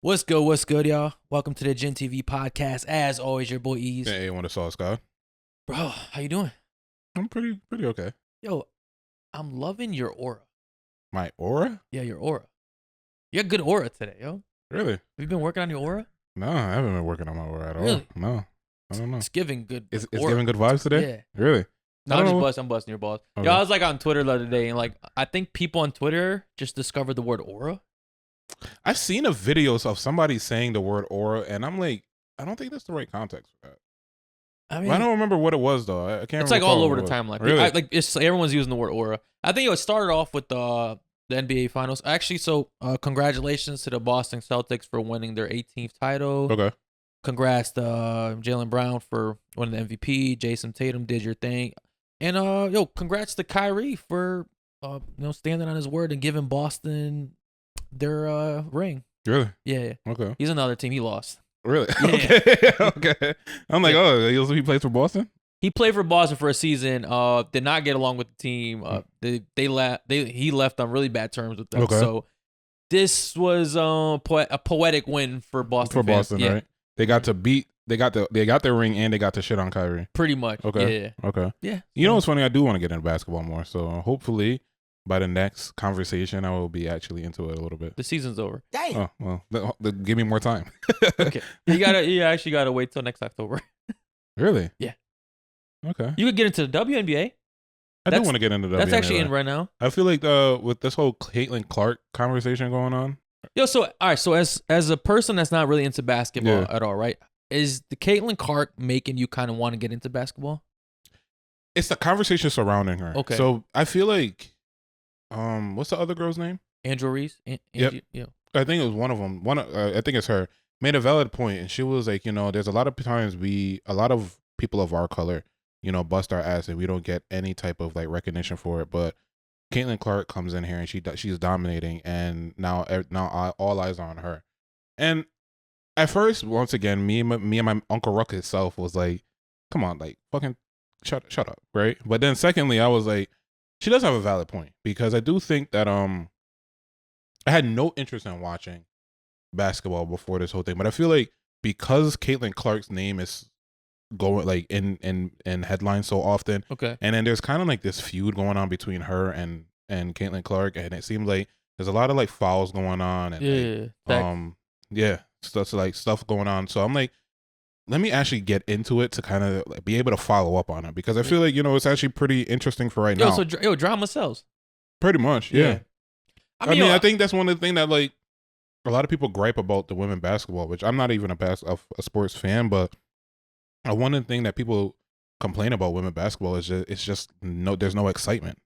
What's good? What's good, y'all? Welcome to the Gen TV podcast. As always, your boy Ease. Hey, want to saw Scott? Bro, how you doing? I'm pretty okay. Yo, I'm loving your aura. My aura? Yeah, your aura. You got good aura today, yo. Really? Have you been working on your aura? No, I haven't been working on my aura at all. Really? No, I don't know. It's giving good. It's aura. giving good vibes today? Yeah. Really? No, I'm busting your balls. Okay. Yo, I was like on Twitter the other day, and like I think people on Twitter just discovered the word aura. I've seen a videos of somebody saying the word aura, and I'm like, I don't think that's the right context for that. I mean, I don't remember what it was though. I can't. It's like all over the time. timeline. Really? Like it's everyone's using the word aura. I think it started off with the NBA Finals. Actually, so congratulations to the Boston Celtics for winning their 18th title. Okay. Congrats to Jaylen Brown for winning the MVP. Jason Tatum did your thing, and congrats to Kyrie for standing on his word and giving Boston their ring. Really? Yeah. Okay. He's another team. He lost. Really? Yeah. Okay. Okay. I'm like, he plays for Boston. He played for Boston for a season. Did not get along with the team. He left on really bad terms with them. Okay. So this was a poetic win for Boston. For fans. Boston, Yeah. right? They got to beat. They got their ring and they got to shit on Kyrie. Pretty much. Okay. Yeah. Okay. Yeah. You know what's funny? I do want to get into basketball more. So hopefully by the next conversation, I will be actually into it a little bit. The season's over. Oh, well, give me more time. Okay. You actually gotta wait till next October. Really? Yeah. Okay. You could get into the WNBA. I do want to get into that. That's actually in right now. I feel like with this whole Caitlin Clark conversation going on. Yo, so all right, so as a person that's not really into basketball at all, right? Is the Caitlin Clark making you kind of want to get into basketball? It's the conversation surrounding her. Okay. So I feel like, what's the other girl's name? Andrew Reese. Yep. Yeah. I think it was one of them. I think it's her. Made a valid point, and she was like, there's a lot of times a lot of people of our color, bust our ass, and we don't get any type of like recognition for it. But Caitlin Clark comes in here, and she's dominating, and now all eyes are on her. And at first, once again, me and my Uncle Ruck itself was like, come on, like fucking shut up, right? But then secondly, I was like, she does have a valid point, because I do think that I had no interest in watching basketball before this whole thing, but I feel like because Caitlin Clark's name is going like in headlines so often, Okay. and then there's kind of like this feud going on between her and Caitlin Clark, and it seems like there's a lot of like fouls going on, and stuff going on. So I'm like, let me actually get into it to kind of like be able to follow up on it, because I feel like it's actually pretty interesting for right now. So drama sells. Pretty much, yeah. I mean, I I think that's one of the things that like a lot of people gripe about the women basketball, which I'm not even a sports fan, but one of the things that people complain about women basketball is there's no excitement,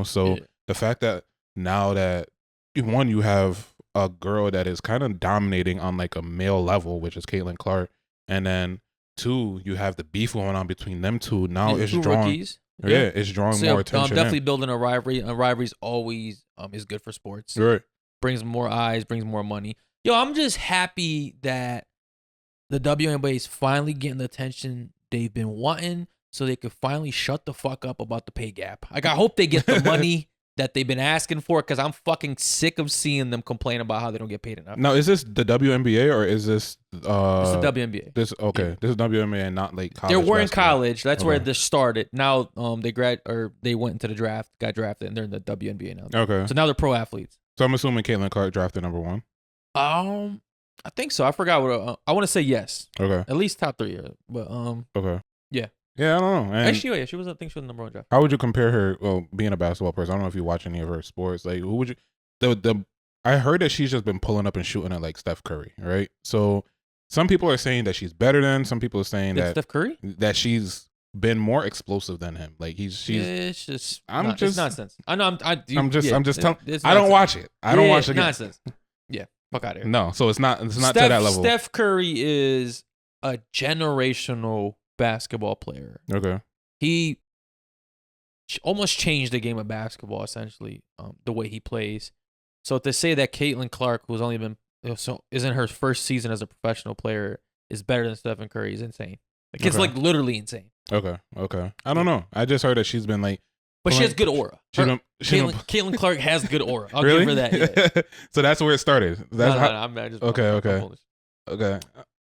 So the fact that now that you have a girl that is kind of dominating on like a male level, which is Caitlin Clark, and then two, you have the beef going on between them two. Now it's drawing rookies. it's drawing more attention. Definitely building a rivalry. A rivalry's always is good for sports. Right. Brings more eyes, brings more money. Yo, I'm just happy that the WNBA is finally getting the attention they've been wanting, so they could finally shut the fuck up about the pay gap. Like, I hope they get the money that they've been asking for, because I'm fucking sick of seeing them complain about how they don't get paid enough. Now, is this the WNBA or is this It's the WNBA. This is WNBA and not like college. They were in basketball. college. That's where this started. Now they went into the draft, got drafted, and they're in the WNBA now. Okay. So now they're pro athletes. So I'm assuming Caitlin Clark drafted number 1. I think so. I forgot what I want to say. Yes. Okay. At least top 3. But Okay. Yeah. Yeah, I don't know. And actually, yeah, she was. I think she was the number 1 draft. How would you compare her? Well, being a basketball person, I don't know if you watch any of her sports. Like, who would you? I heard that she's just been pulling up and shooting at like Steph Curry, right? So some people are saying that she's better than. Some people are saying that Steph Curry, that she's been more explosive than him. Like it's just it's nonsense. I know. I'm just telling. I don't watch it. I don't watch it. Nonsense. Yeah, fuck out of here. No, so it's not to that level. Steph Curry is a generational basketball player. Okay. He almost changed the game of basketball, essentially, the way he plays. So to say that Caitlin Clark, who's only been is in her first season as a professional player, is better than Stephen Curry is insane. Like, it's like literally insane. Okay. I don't know. I just heard that she's been like But she has good aura. Caitlin Clark has good aura. I'll really? give her that. Yeah. So that's where it started. That's I'm just okay.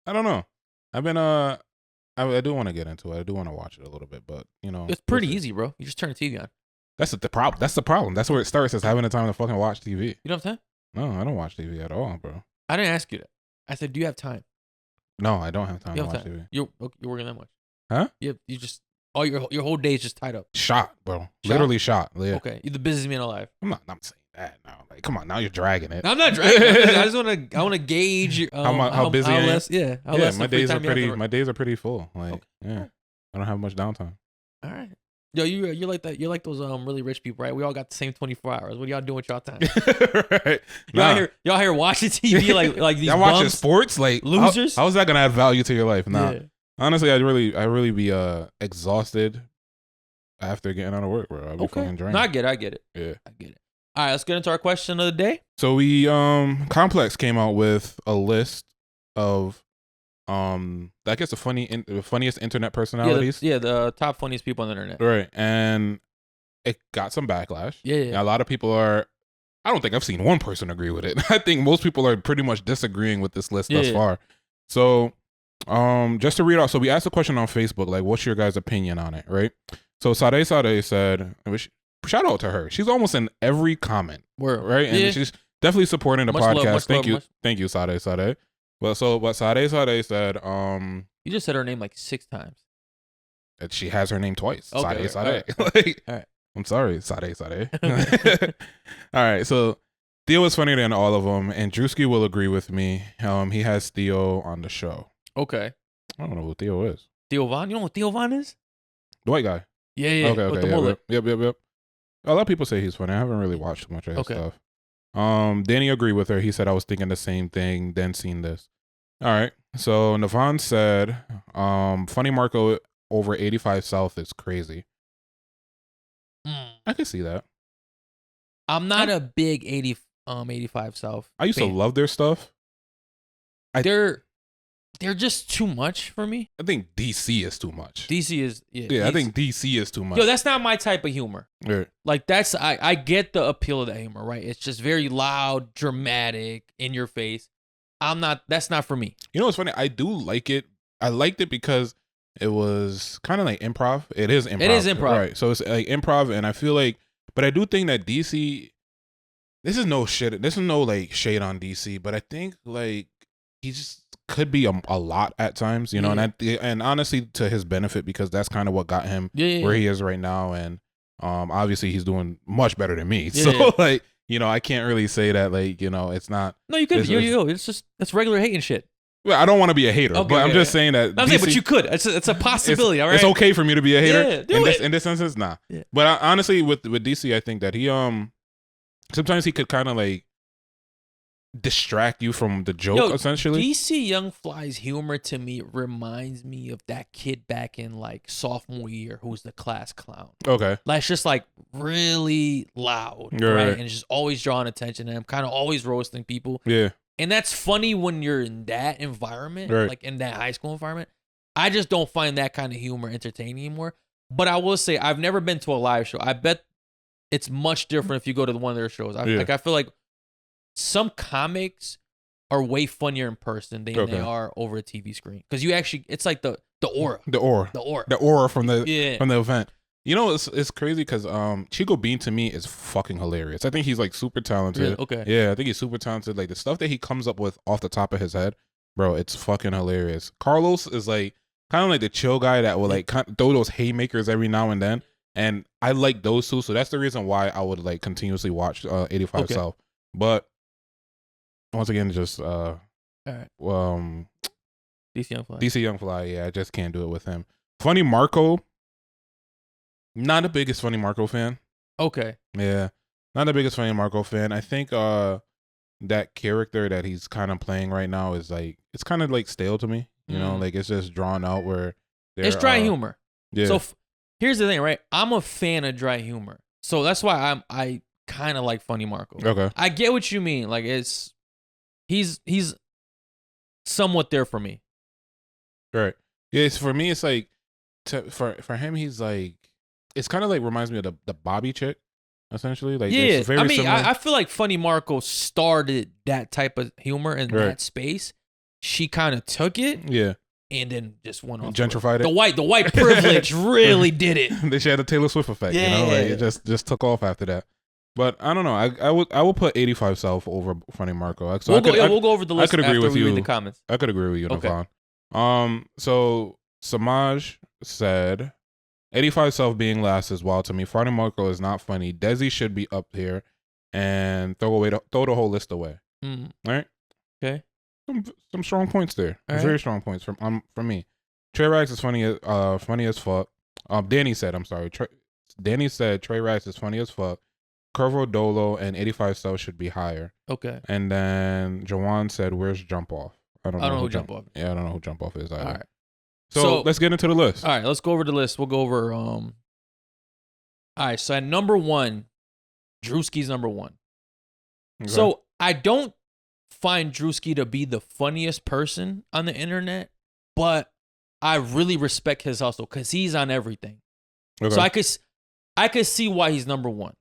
I don't know. I've been I do want to get into it. I do want to watch it a little bit, but you know, it's pretty easy, bro. You just turn the TV on. That's the problem. That's the problem. That's where it starts. Is having the time to fucking watch TV. You know what I'm saying? No, I don't watch TV at all, bro. I didn't ask you that. I said, do you have time? No, I don't have time to watch TV. You're working that much? Huh? You just your whole day is just tied up. Shot, bro. Literally shot. Yeah. Okay, you're the busiest man alive. I'm not saying that now. Like, come on, now you're dragging it. No, I'm not dragging it. I just want to gauge how busy I am. Yeah, my days are pretty full. Like, yeah, I don't have much downtime. All right. Yo, you're like that. You're like those really rich people, right? We all got the same 24 hours. What are y'all doing with y'all time? Right. Y'all here watching TV like these y'all watching sports like losers? How is that gonna add value to your life? Nah. Yeah. Honestly, I'd really be exhausted after getting out of work, bro. I'd be fucking drained. No, I get it. Yeah. I get it. All right, let's get into our question of the day. So we Complex came out with a list of I guess the funniest internet personalities. The top funniest people on the internet. Right. And it got some backlash. Yeah. A lot of people I don't think I've seen one person agree with it. I think most people are pretty much disagreeing with this list thus far. So just to read off, so we asked a question on Facebook, like, what's your guys' opinion on it, right? So Sade said, shout out to her. She's almost in every comment, right? And she's definitely supporting the podcast. Thank you, Sade. But Sade said, you just said her name like 6 times. That she has her name twice. Okay, Sade. All right. I'm sorry, Sade. All right, so Theo is funnier than all of them, and Druski will agree with me. He has Theo on the show. Okay. I don't know who Theo is. Theo Von? You know what Theo Von is? The white guy. Yeah. Okay. With the mullet. Yep. A lot of people say he's funny. I haven't really watched much of his stuff. Danny agreed with her. He said, I was thinking the same thing, then seen this. All right. So Navon said, funny Marco over 85 South is crazy. I can see that. I'm not a big 85 South I used to love their stuff. They're just too much for me. I think DC is too much. DC is I think DC is too much. Yo, that's not my type of humor. Yeah. Like I get the appeal of that humor, right? It's just very loud, dramatic, in your face. That's not for me. You know what's funny? I do like it. I liked it because it was kind of like improv. It is improv. Right. So it's like improv, and I feel like, but I do think that DC, this is no like shade on DC, but I think like he just could be a lot at times, you know, and honestly to his benefit, because that's kind of what got him where he is right now, and obviously he's doing much better than me. Like, you know, I can't really say that, like, you know, it's not. No, you could. It's just that's regular hating shit. Well, I don't want to be a hater, but I'm just saying that. I'm saying, but you could. It's a possibility. All right, it's okay for me to be a hater. Yeah, in this instance, nah. Yeah. But honestly, with DC, I think that he sometimes he could kind of like distract you from the joke, essentially. DC Young Fly's humor to me reminds me of that kid back in like sophomore year who was the class clown. Okay. Like, it's just like really loud, right? And it's just always drawing attention to him, kind of always roasting people. Yeah. And that's funny when you're in that environment, like in that high school environment. I just don't find that kind of humor entertaining anymore. But I will say, I've never been to a live show. I bet it's much different if you go to one of their shows. Like, I feel like some comics are way funnier in person than they are over a TV screen. Because you actually, it's like the aura. The aura from the event. You know, it's crazy because Chico Bean to me is fucking hilarious. I think he's like super talented. Yeah, I think he's super talented. Like the stuff that he comes up with off the top of his head, bro, it's fucking hilarious. Carlos is like kind of like the chill guy that will like throw those haymakers every now and then. And I like those two. So that's the reason why I would like continuously watch 85 South. But once again, just DC Young Fly, yeah, I just can't do it with him. Funny Marco, not the biggest Funny Marco fan. Okay. Yeah, not the biggest Funny Marco fan. I think that character that he's kind of playing right now is like, it's kind of like stale to me. You know, like it's just drawn out where it's dry humor. Yeah. So here's the thing, right? I'm a fan of dry humor, so that's why I kind of like Funny Marco. Okay. I get what you mean. Like he's somewhat there for me. Right. Yeah. For me, it's like for him, he's like it's kind of like reminds me of the Bobby chick, essentially. Like Yeah, it's very I mean, similar. I feel like Funny Marco started that type of humor in Right. that space. She kind of took it, yeah, and then just went on. gentrified it. The white privilege really did it. She had the Taylor Swift effect, you know, like it just took off after that. But I don't know. I would put 85 South over Funny Marco. So we'll go over the list. I could agree after with we you. read the comments. I could agree with you, Okay. Navon. So Samaj said 85 South being last is wild to me. Funny Marco is not funny. Desi should be up here, and throw the whole list away. Mm. All right. Okay. Some strong points there. All Very right. strong points from me. Trey Rags is funny as fuck. Danny said, I'm sorry. Danny said Trey Rags is funny as fuck. Kervo Dolo and 85 South should be higher. Okay. And then Jawan said, "Where's Jump Off?" I don't know who Jump Off. Yeah, I don't know who Jump Off is either. All right. So let's get into the list. All right, let's go over the list. We'll go over. All right. So at number 1, Druski's number 1. Okay. So I don't find Druski to be the funniest person on the internet, but I really respect his hustle because he's on everything. Okay. So I could see why he's number 1.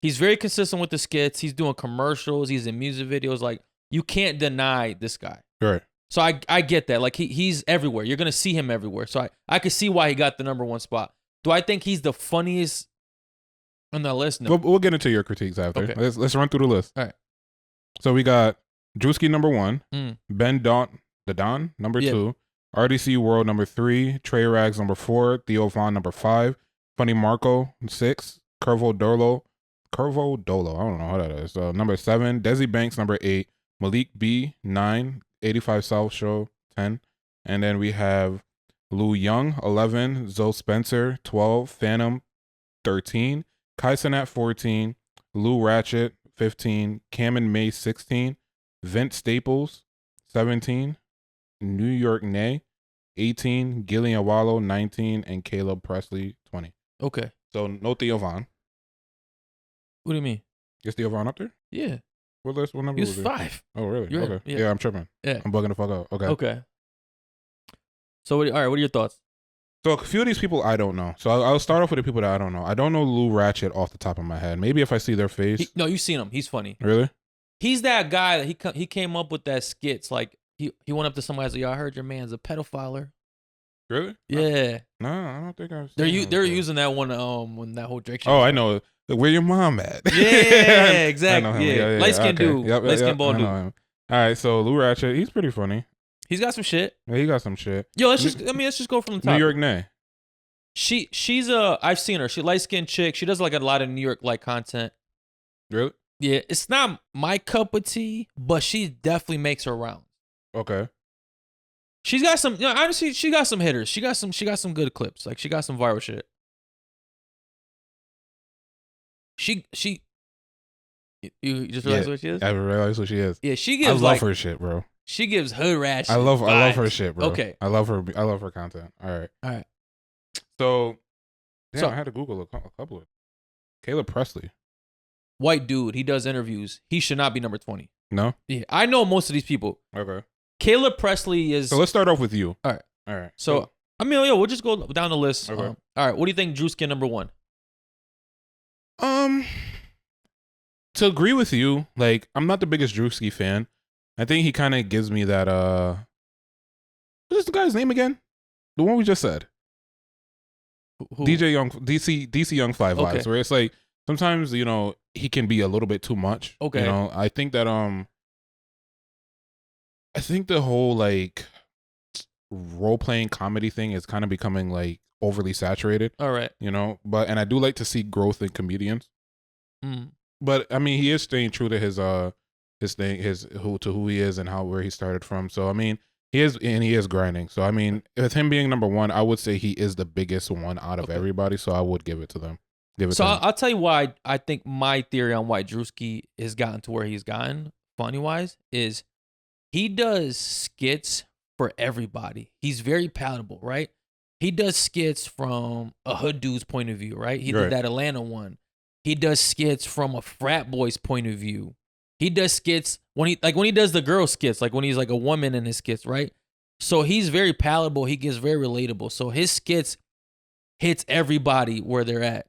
He's very consistent with the skits. He's doing commercials. He's in music videos. Like, you can't deny this guy. Right. So I get that. Like, he's everywhere. You're going to see him everywhere. So I could see why he got the number 1 spot. Do I think he's the funniest on the list? No. We'll get into your critiques after. Okay. Let's run through the list. All right. So we got Druski number 1, Mm. BenDaDonnn number Yeah. 2, RDC World number 3, Trey Rags number 4, Theo Von number 5, Funny Marco 6, Kervo Dolo. I don't know how that is. Number 7, Desi Banks number 8, Malik B 9, 85 South Show 10, and then we have Lou Young 11, Zoe Spencer 12, Fanum 13, Kai Cenat 14, Lou Ratchet 15, Cam and Mase 16, Vincent Staples 17, New York Nay 18, Gillie Wallo 19, and Caleb Presley 20. Okay. So no Theo Von. What do you mean? Is Theo Von up there? Yeah. What list? What number He was was it? 5. Oh, really? You're okay. right. Yeah. Yeah, I'm tripping. Yeah. I'm bugging the fuck out. Okay. Okay. So, all right, what are your thoughts? So a few of these people I don't know. So I'll start off with the people that I don't know. I don't know Lou Ratchet off the top of my head. Maybe if I see their face. No, you've seen him. He's funny. Really? He's that guy that he came up with that skits. Like, he went up to somebody and said, "Yo, I heard your man's a pedophile." Really? Yeah. No, I don't think I've seen They're him they're before. using that one when that whole Drake shit. Oh, I know. Where your mom at? Yeah, exactly. I know him. Yeah. Light-skinned dude. Light-skinned bald I know dude. him. All right, so Lou Ratchet, he's pretty funny. He's got some shit. Yeah, he got some shit. Yo, let's just go from the top. New York Nay. She's I've seen her. She light-skinned chick. She does like a lot of New York like content. Really? Yeah, it's not my cup of tea, but she definitely makes her rounds. Okay. She's got some, honestly, she got some hitters. She got some good clips. Like, she got some viral shit. You just realized what she is? I realized who she is. Yeah, she I gives love her shit, bro. She gives hood rat shit. I love vibes. her shit, bro. Okay. I love her content. All right. So, damn, So- I had to Google a couple of. Caleb Presley. White dude, he does interviews. He should not be number 20. No? Yeah, I know most of these people. Okay. Caleb Presley is. So let's start off with you. All right. All right. So, I mean, yo, we'll just go down the list. Okay. All right, what do you think Druski number 1? To agree with you, like, I'm not the biggest Druski fan. I think he kind of gives me that, what is the guy's name again? The one we just said. Who? DC Young 5 Okay. vibes, where it's like, sometimes, you know, he can be a little bit too much. Okay. You know, I think that, I think the whole, like, role-playing comedy thing is kind of becoming, like, overly saturated. All right. You know, and I do like to see growth in comedians. Mm. But I mean, he is staying true to his who he is and where he started from. So I mean, he is grinding. So I mean, with him being number 1, I would say he is the biggest one out of everybody. So I would give it to them. So I'll tell you why I think my theory on why Druski has gotten to where he's gotten, funny wise, is he does skits for everybody. He's very palatable, right? He does skits from a hood dude's point of view, right? He did that Atlanta one. He does skits from a frat boy's point of view. He does skits when he does the girl skits, like when he's like a woman in his skits, right? So he's very palatable. He gets very relatable. So his skits, hits everybody where they're at.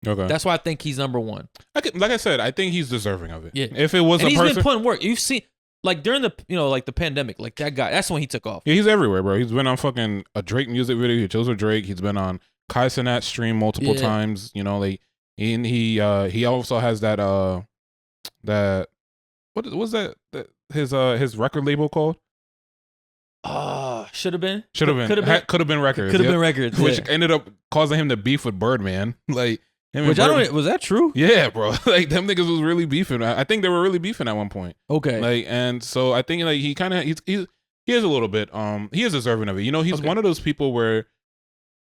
Okay. That's why I think he's number one. Like I said, I think he's deserving of it. Yeah. If it was and a he's person, been putting work. You've seen like during the like the pandemic, like that guy. That's when he took off. yeah, he's everywhere, bro. He's been on fucking a Drake music video. He chose with Drake. He's been on Kai Cenat stream multiple times. You know, like he also has that what was that his record label called? Should have been. Could have been records. Could have been records. Which ended up causing him to beef with Birdman. Like which I don't. Was that true? Yeah, bro. Like them niggas was really beefing. I think they were really beefing at one point. Okay. Like and so I think like he kind of he is a little bit he is deserving of it. You know, he's one of those people where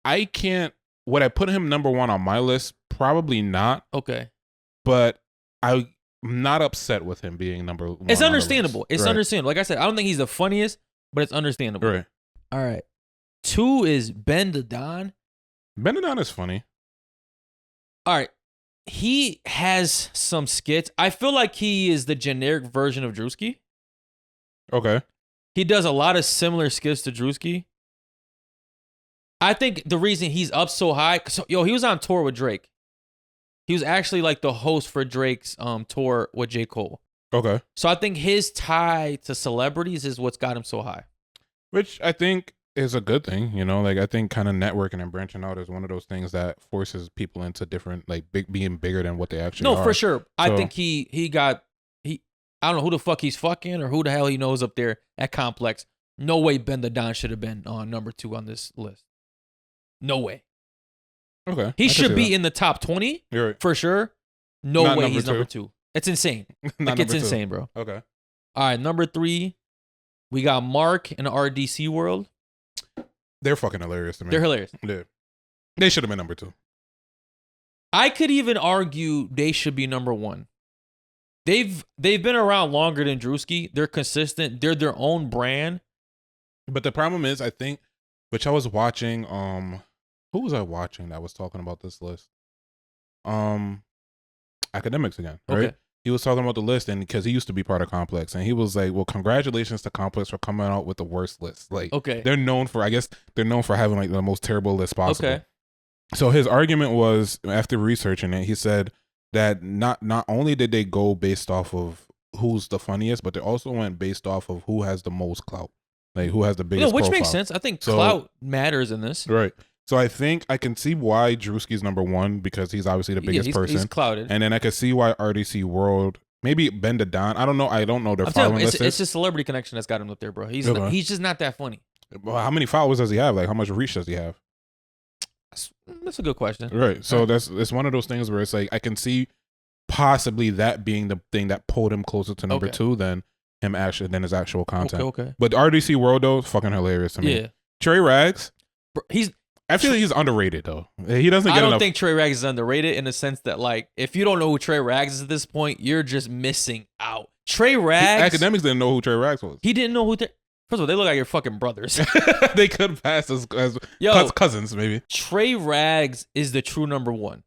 I can't. Would I put him number one on my list? Probably not. Okay. But I'm not upset with him being number one. It's understandable. It's right. understandable. Like I said, I don't think he's the funniest, but it's understandable. Right. All right. 2 is BenDaDonnn. BenDaDonnn is funny. All right. He has some skits. I feel like he is the generic version of Druski. Okay. He does a lot of similar skits to Druski. I think the reason he's up so high, he was on tour with Drake. He was actually like the host for Drake's tour with J. Cole. Okay. So I think his tie to celebrities is what's got him so high. Which I think is a good thing, you know. Like I think kind of networking and branching out is one of those things that forces people into different, like being bigger than what they actually are. No, for sure. I think he I don't know who the fuck he's fucking or who the hell he knows up there at Complex. No way BenDaDonnn should have been on number 2 on this list. No way. Okay. He should be in the top 20 You're right. for sure. No Not way number he's two. number 2. It's insane. Not Like it's number 2. insane, bro. Okay. All right, number 3, we got Mark in the RDC world. They're fucking hilarious to me. They're hilarious. Yeah. They should have been number 2. I could even argue they should be number 1. They've been around longer than Druski. They're consistent. They're their own brand. But the problem is, I think, which I was watching, who was I watching that was talking about this list? Academics again, right? Okay. He was talking about the list, and because he used to be part of Complex, and he was like, "Well, congratulations to Complex for coming out with the worst list." Like, Okay. they're known for, I guess, they're known for having like the most terrible list possible. Okay. So his argument was, after researching it, he said that not only did they go based off of who's the funniest, but they also went based off of who has the most clout, like who has the biggest. Which profile. makes sense. I think clout matters in this. Right. So I think I can see why Druski's number 1 because he's obviously the biggest person. He's clouded. And then I can see why RDC World, maybe BenDaDonnn. I don't know their following list. It's just celebrity connection that's got him up there, bro. He's just not that funny. Well, how many followers does he have? Like, how much reach does he have? That's a good question. Right. So it's one of those things where it's like I can see possibly that being the thing that pulled him closer to number 2 than his actual content. Okay. But RDC World though, fucking hilarious to me. Yeah. Tra Rags, bro, I feel like he's underrated though. He doesn't get I don't enough. think Tra Rags is underrated in the sense that, like, if you don't know who Tra Rags is at this point, you're just missing out. Tra Rags. Academics didn't know who Tra Rags was. He didn't know who. First of all, they look like your fucking brothers. They could pass as cousins, maybe. Tra Rags is the true number 1.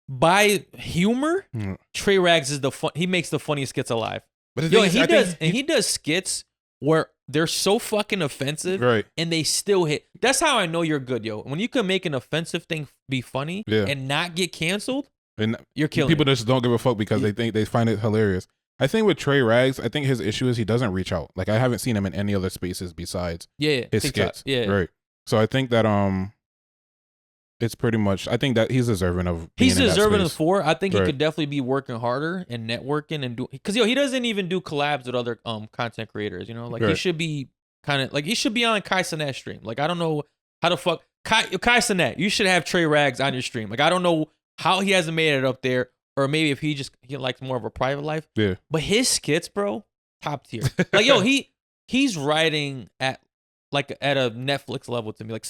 By humor, Tra Rags is he makes the funniest skits alive. But he does skits where they're so fucking offensive, right? And they still hit. That's how I know you're good, yo. When you can make an offensive thing be funny and not get canceled, and you're killing. People just don't give a fuck because they find it hilarious. I think with Tra Rags, I think his issue is he doesn't reach out. Like I haven't seen him in any other spaces besides his TikTok. skits. Yeah, right. So I think that it's pretty much. I think that he's deserving of. He's deserving of 4. I think he could definitely be working harder and networking and do because he doesn't even do collabs with other content creators. You know, like he should be kind of like he should be on Kai Cenat stream. Like I don't know how the fuck Kai Cenat. You should have Tra Rags on your stream. Like I don't know how he hasn't made it up there, or maybe if he likes more of a private life. Yeah. But his skits, bro, top tier. Like yo, he's writing at a Netflix level to me. Like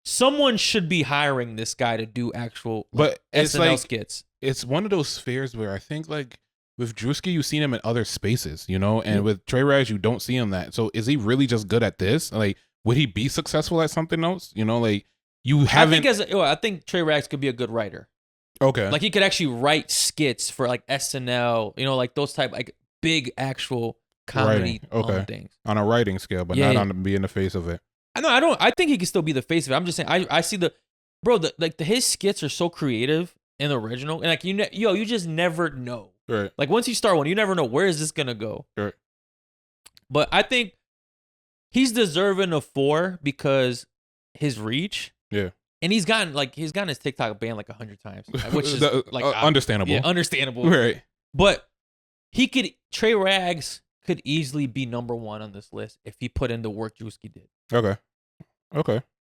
someone should be hiring this guy to do actual SNL skits. It's one of those spheres where I think like with Druski, you've seen him in other spaces, you know, and with Tra Rags, you don't see him that. So is he really just good at this? Like, would he be successful at something else? You know, like you haven't. I think Tra Rags could be a good writer. Okay. Like he could actually write skits for like SNL, you know, like those type like big actual comedy things on a writing scale, but not on being the face of it. I think he can still be the face of it. I'm just saying. I see his skits are so creative and original, and like you just never know. Right. Like once you start one, you never know where is this gonna go. Right. But I think he's deserving of 4 because his reach. Yeah. And he's gotten his TikTok banned like 100 times, which is like understandable. Yeah, understandable. Right. But Tra Rags could easily be number 1 on this list if he put in the work Druski did. Okay. I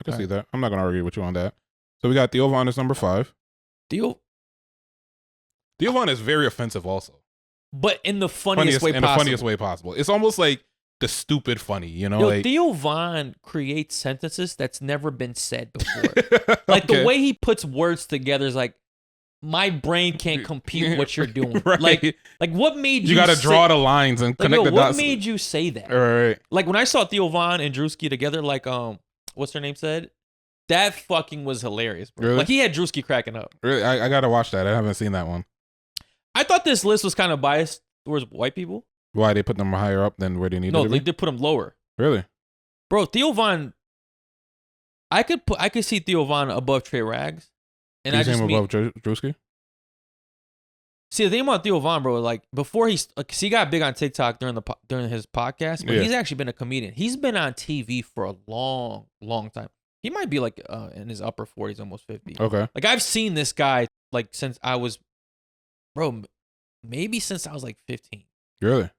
can see that. I'm not gonna argue with you on that. So we got Theo Von as number 5. Theo Von is very offensive also. But in the funniest way possible. In the funniest way possible. It's almost like the stupid funny, you know? Yo, Theo Von creates sentences that's never been said before. Like the way he puts words together is like, my brain can't compute what you're doing. Right. Like what made you got to draw the lines and connect the dots. What made you say that? Right. Like when I saw Theo Von and Druski together, like what's her name said? That fucking was hilarious, bro. Really? Like he had Druski cracking up. Really? I got to watch that. I haven't seen that one. I thought this list was kind of biased towards white people. Why they put them higher up than where they need to be? No, they did put them lower. Really? Bro, Theo Von, I could see Theo Von above Tra Rags. And I just above Druski? See, the thing about Theo Von, bro, like before he got big on TikTok during his podcast, but he's actually been a comedian. He's been on TV for a long, long time. He might be like in his upper 40s, almost 50. Okay. Like I've seen this guy like since I was, bro, maybe since I was like 15. Really?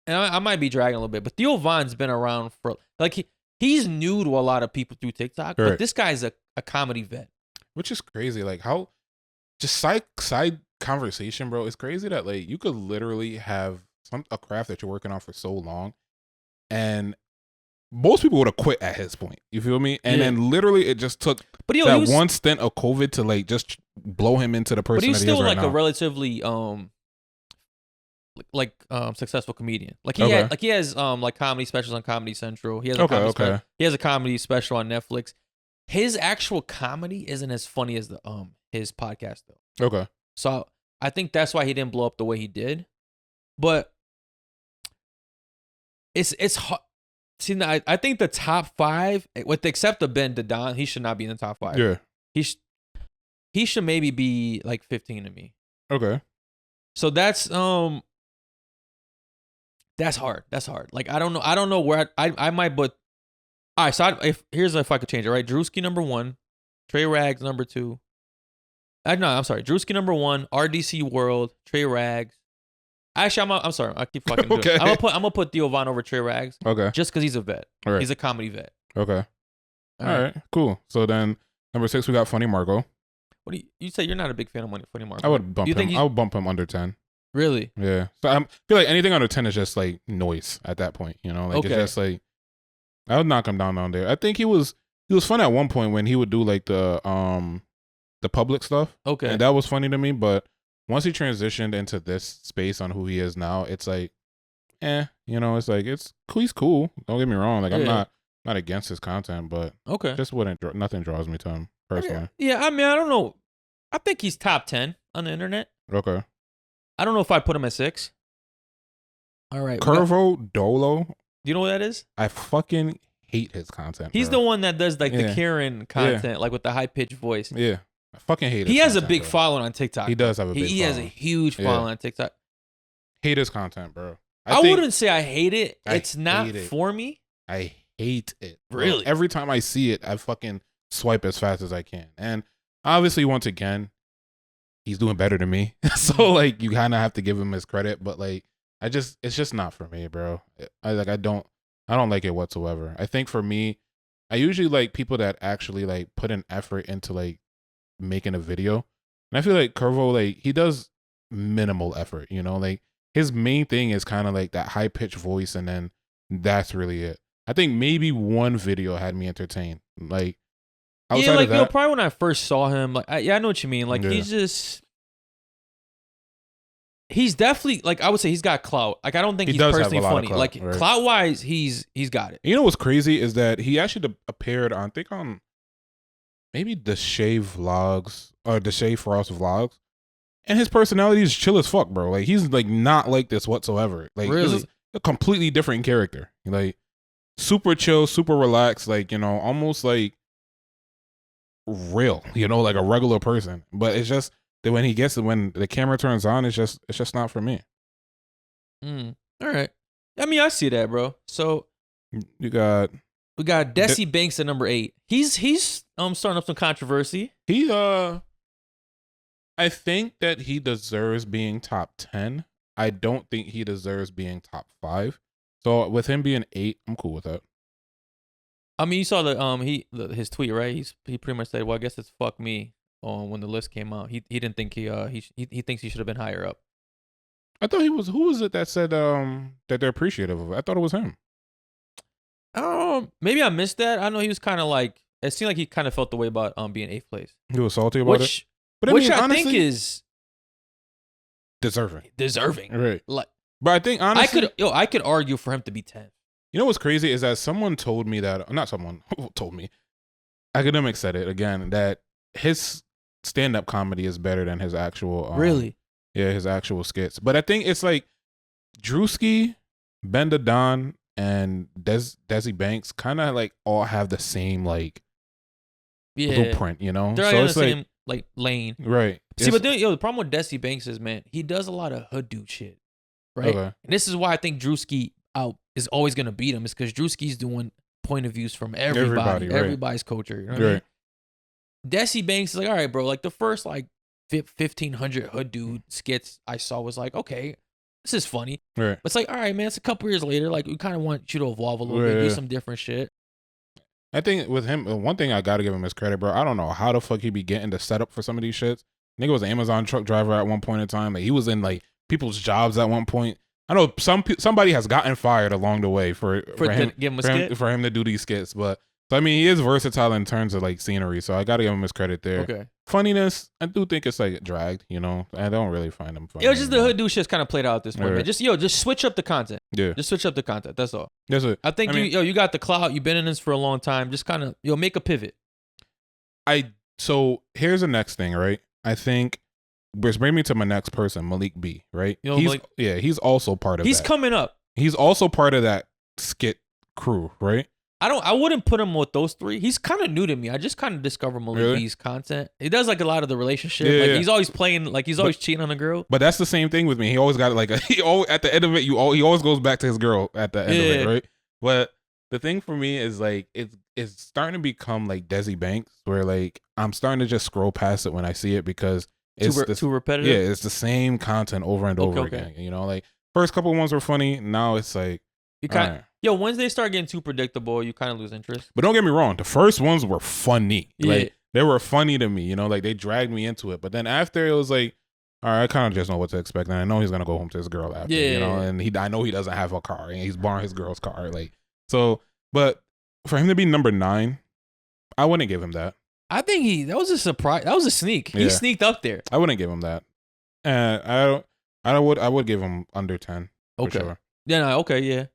And I might be dragging a little bit, but Theo Von's been around for like he's new to a lot of people through TikTok, but this guy's a comedy vet. Which is crazy. Like how just side conversation, bro. It's crazy that like you could literally have a craft that you're working on for so long, and most people would have quit at his point. You feel me? And then literally it just took one stint of COVID to like just blow him into the person. But he's still like a relatively successful comedian. Like he has like comedy specials on Comedy Central. He has he has a comedy special on Netflix. His actual comedy isn't as funny as his podcast though. Okay. So I think that's why he didn't blow up the way he did. But it's hard. See, I think the top 5, with the except of BenDaDonnn, he should not be in the top 5. Yeah. He should maybe be like 15 to me. Okay. So that's hard. That's hard. Like I don't know where I might put. All right, so if I could change it, right? Druski number 1, Tra Rags number 2. I'm sorry. Druski number 1, RDC World, Tra Rags. Actually, I'm sorry. I keep fucking doing it. I'm gonna put Theo Von over Tra Rags. Okay. Just because he's a vet. Right. He's a comedy vet. Okay. All right. Cool. So then number 6 we got Funny Marco. What do you say? You're not a big fan of Funny Marco. I would bump him. I would bump him under 10. Really? Yeah. So I feel like anything under 10 is just like noise at that point. You know, like it's just like I would knock him down there. I think he was fun at one point when he would do like the public stuff. Okay. And that was funny to me, but once he transitioned into this space on who he is now, it's like, you know, it's like he's cool. Don't get me wrong. Like I'm not against his content, but just nothing draws me to him personally. Yeah, I mean, I don't know. I think he's top 10 on the internet. Okay. I don't know if I put him at 6. All right. Kervo Dolo. Do you know what that is? I fucking hate his content. He's the one that does like the Karen content, like with the high pitched voice. Yeah. I fucking hate it. He has a big following on TikTok. He does have a big following. He has a huge following on TikTok. Hate his content, bro. I wouldn't say I hate it. It's not for me. I hate it. Bro. Really? Every time I see it, I fucking swipe as fast as I can. And obviously, once again, he's doing better than me. So like you kind of have to give him his credit, but like it's just not for me, bro. I don't like it whatsoever. I think for me, I usually like people that actually like put an effort into like making a video. And I feel like Kervo, like he does minimal effort, you know, like his main thing is kind of like that high pitched voice, and then that's really it. I think maybe one video had me entertained. Like outside of that, probably when I first saw him, like I know what you mean. Like he's definitely, like I would say he's got clout. Like I don't think he's personally funny. Clout, like clout wise, he's got it. You know what's crazy is that he actually appeared on maybe the Shea Vlogs or the Shea Frost Vlogs, and his personality is chill as fuck, bro. Like he's like not like this whatsoever. Like really? This is a completely different character. Like super chill, super relaxed, like, you know, almost like real, you know, like a regular person. But it's just that when the camera turns on, it's just not for me. All right. I mean, I see that, bro. So we got Desi Banks at number 8. He's starting up some controversy. He I think that he deserves being top 10. I don't think he deserves being top 5. So with him being 8, I'm cool with that. I mean, you saw his tweet, right? He pretty much said, "Well, I guess it's fuck me." When the list came out, he didn't think he thinks he should have been higher up. I thought he was. Who was it that said that they're appreciative of it? I thought it was him. Maybe I missed that. I know he was kind of like, it seemed like he kind of felt the way about being 8th place. He was salty about it. But which I think is deserving, right? Like, but I think honestly, I could argue for him to be 10th. You know what's crazy is that someone told me that, not someone told me, academics said it again, that his stand-up comedy is better than his actual really, yeah, his actual skits. But I think it's like Druski, BenDaDonnn, and Desi Banks kind of like all have the same like blueprint, you know? They're so in it's the same like lane, right? See, but then, the problem with Desi Banks is, man, he does a lot of hood dude shit, right? Okay. And this is why I think Druski is always gonna beat him, is because Druski's doing point of views from everybody's culture. You know what I mean? Desi Banks is like, all right, bro. Like the first like 1,500 hood dude skits I saw was like, okay, this is funny. Right. But it's like, all right, man. It's a couple years later. Like we kind of want you to evolve a little bit, do some different shit. I think with him, one thing I gotta give him his credit, bro. I don't know how the fuck he be getting the setup for some of these shits. Nigga was an Amazon truck driver at one point in time. Like he was in like people's jobs at one point. I know somebody has gotten fired along the way for him to do these skits, but so I mean he is versatile in terms of like scenery, so I gotta give him his credit there. Okay. Funniness, I do think it's like dragged, you know. I don't really find him funny. It was just the hood dude shit's kind of played out at this point, man. Just switch up the content. Yeah. Just switch up the content. That's all. That's it. I think you got the clout. You've been in this for a long time. Just kind of make a pivot. So here's the next thing, right? I think. Which brings me to my next person, Malik B, right? He's also part of that. He's coming up. He's also part of that skit crew, right? I wouldn't put him with those three. He's kind of new to me. I just kind of discovered Malik B's content. He does like a lot of the relationship. He's always playing, like he's always cheating on a girl. But that's the same thing with me. He always got like he at the end of it, he always goes back to his girl at the end of it, right? But the thing for me is like it's starting to become like Desi Banks, where like I'm starting to just scroll past it when I see it because it's too repetitive. Yeah, it's the same content over and over again. You know, like first couple ones were funny. Now it's like once they start getting too predictable, you kind of lose interest. But don't get me wrong, the first ones were funny. Yeah. Like they were funny to me. You know, like they dragged me into it. But then after it was like, all right, I kind of just know what to expect, and I know he's gonna go home to his girl after. You know, and I know he doesn't have a car, and he's borrowing his girl's car. Like so, but for him to be number 9, I wouldn't give him that. I think that was a surprise. That was a sneak. He sneaked up there. I wouldn't give him that. And I would give him under 10. Okay. For sure. Yeah. No, okay. Yeah.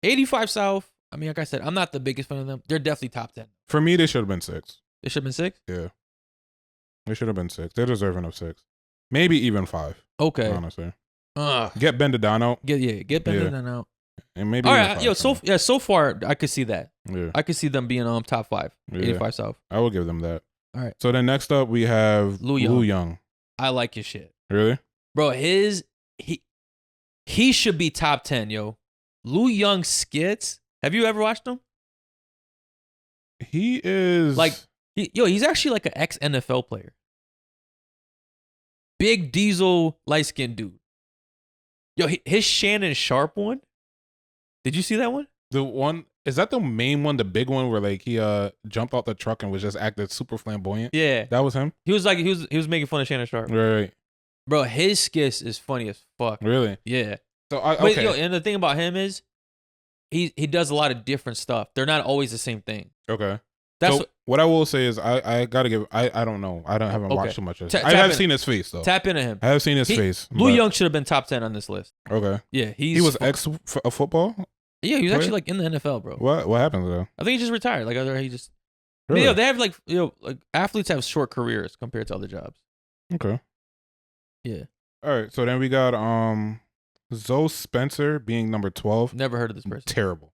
85 South. I mean, like I said, I'm not the biggest fan of them. They're definitely top 10. For me, they should have been 6. They should have been 6. Yeah. They should have been 6. They're deserving of 6. Maybe even 5. Okay. Honestly. Get BenDaDonnn out. Get BenDaDonnn out. And maybe all right, so far I could see that. Yeah. I could see them being top 5. 85 South. I will give them that. All right. So then next up we have Lou Young. I like his shit. Really? Bro, he should be top 10, yo. Lou Young skits. Have you ever watched them? He is like he's actually like an ex-NFL player. Big diesel light-skinned dude. Yo, his Shannon Sharp one. Did you see that one? The one, is that the main one, the big one where like he jumped out the truck and was just acting super flamboyant? Yeah. That was him? He was making fun of Shannon Sharp. Right. Bro, his skits is funny as fuck. Really? Yeah. So okay. But, and the thing about him is he does a lot of different stuff. They're not always the same thing. Okay. So what I will say is I gotta give I don't know. I haven't watched too much of this. I have seen his face though. Tap into him. I have seen his face. Lou Young should have been top 10 on this list. Okay. Yeah, he was football? Yeah, he was actually like in the NFL, bro. What happened though? I think he just retired. Like he just really? They have like like athletes have short careers compared to other jobs. Okay. Yeah. All right. So then we got Zoe Spencer being number 12. Never heard of this person. Terrible.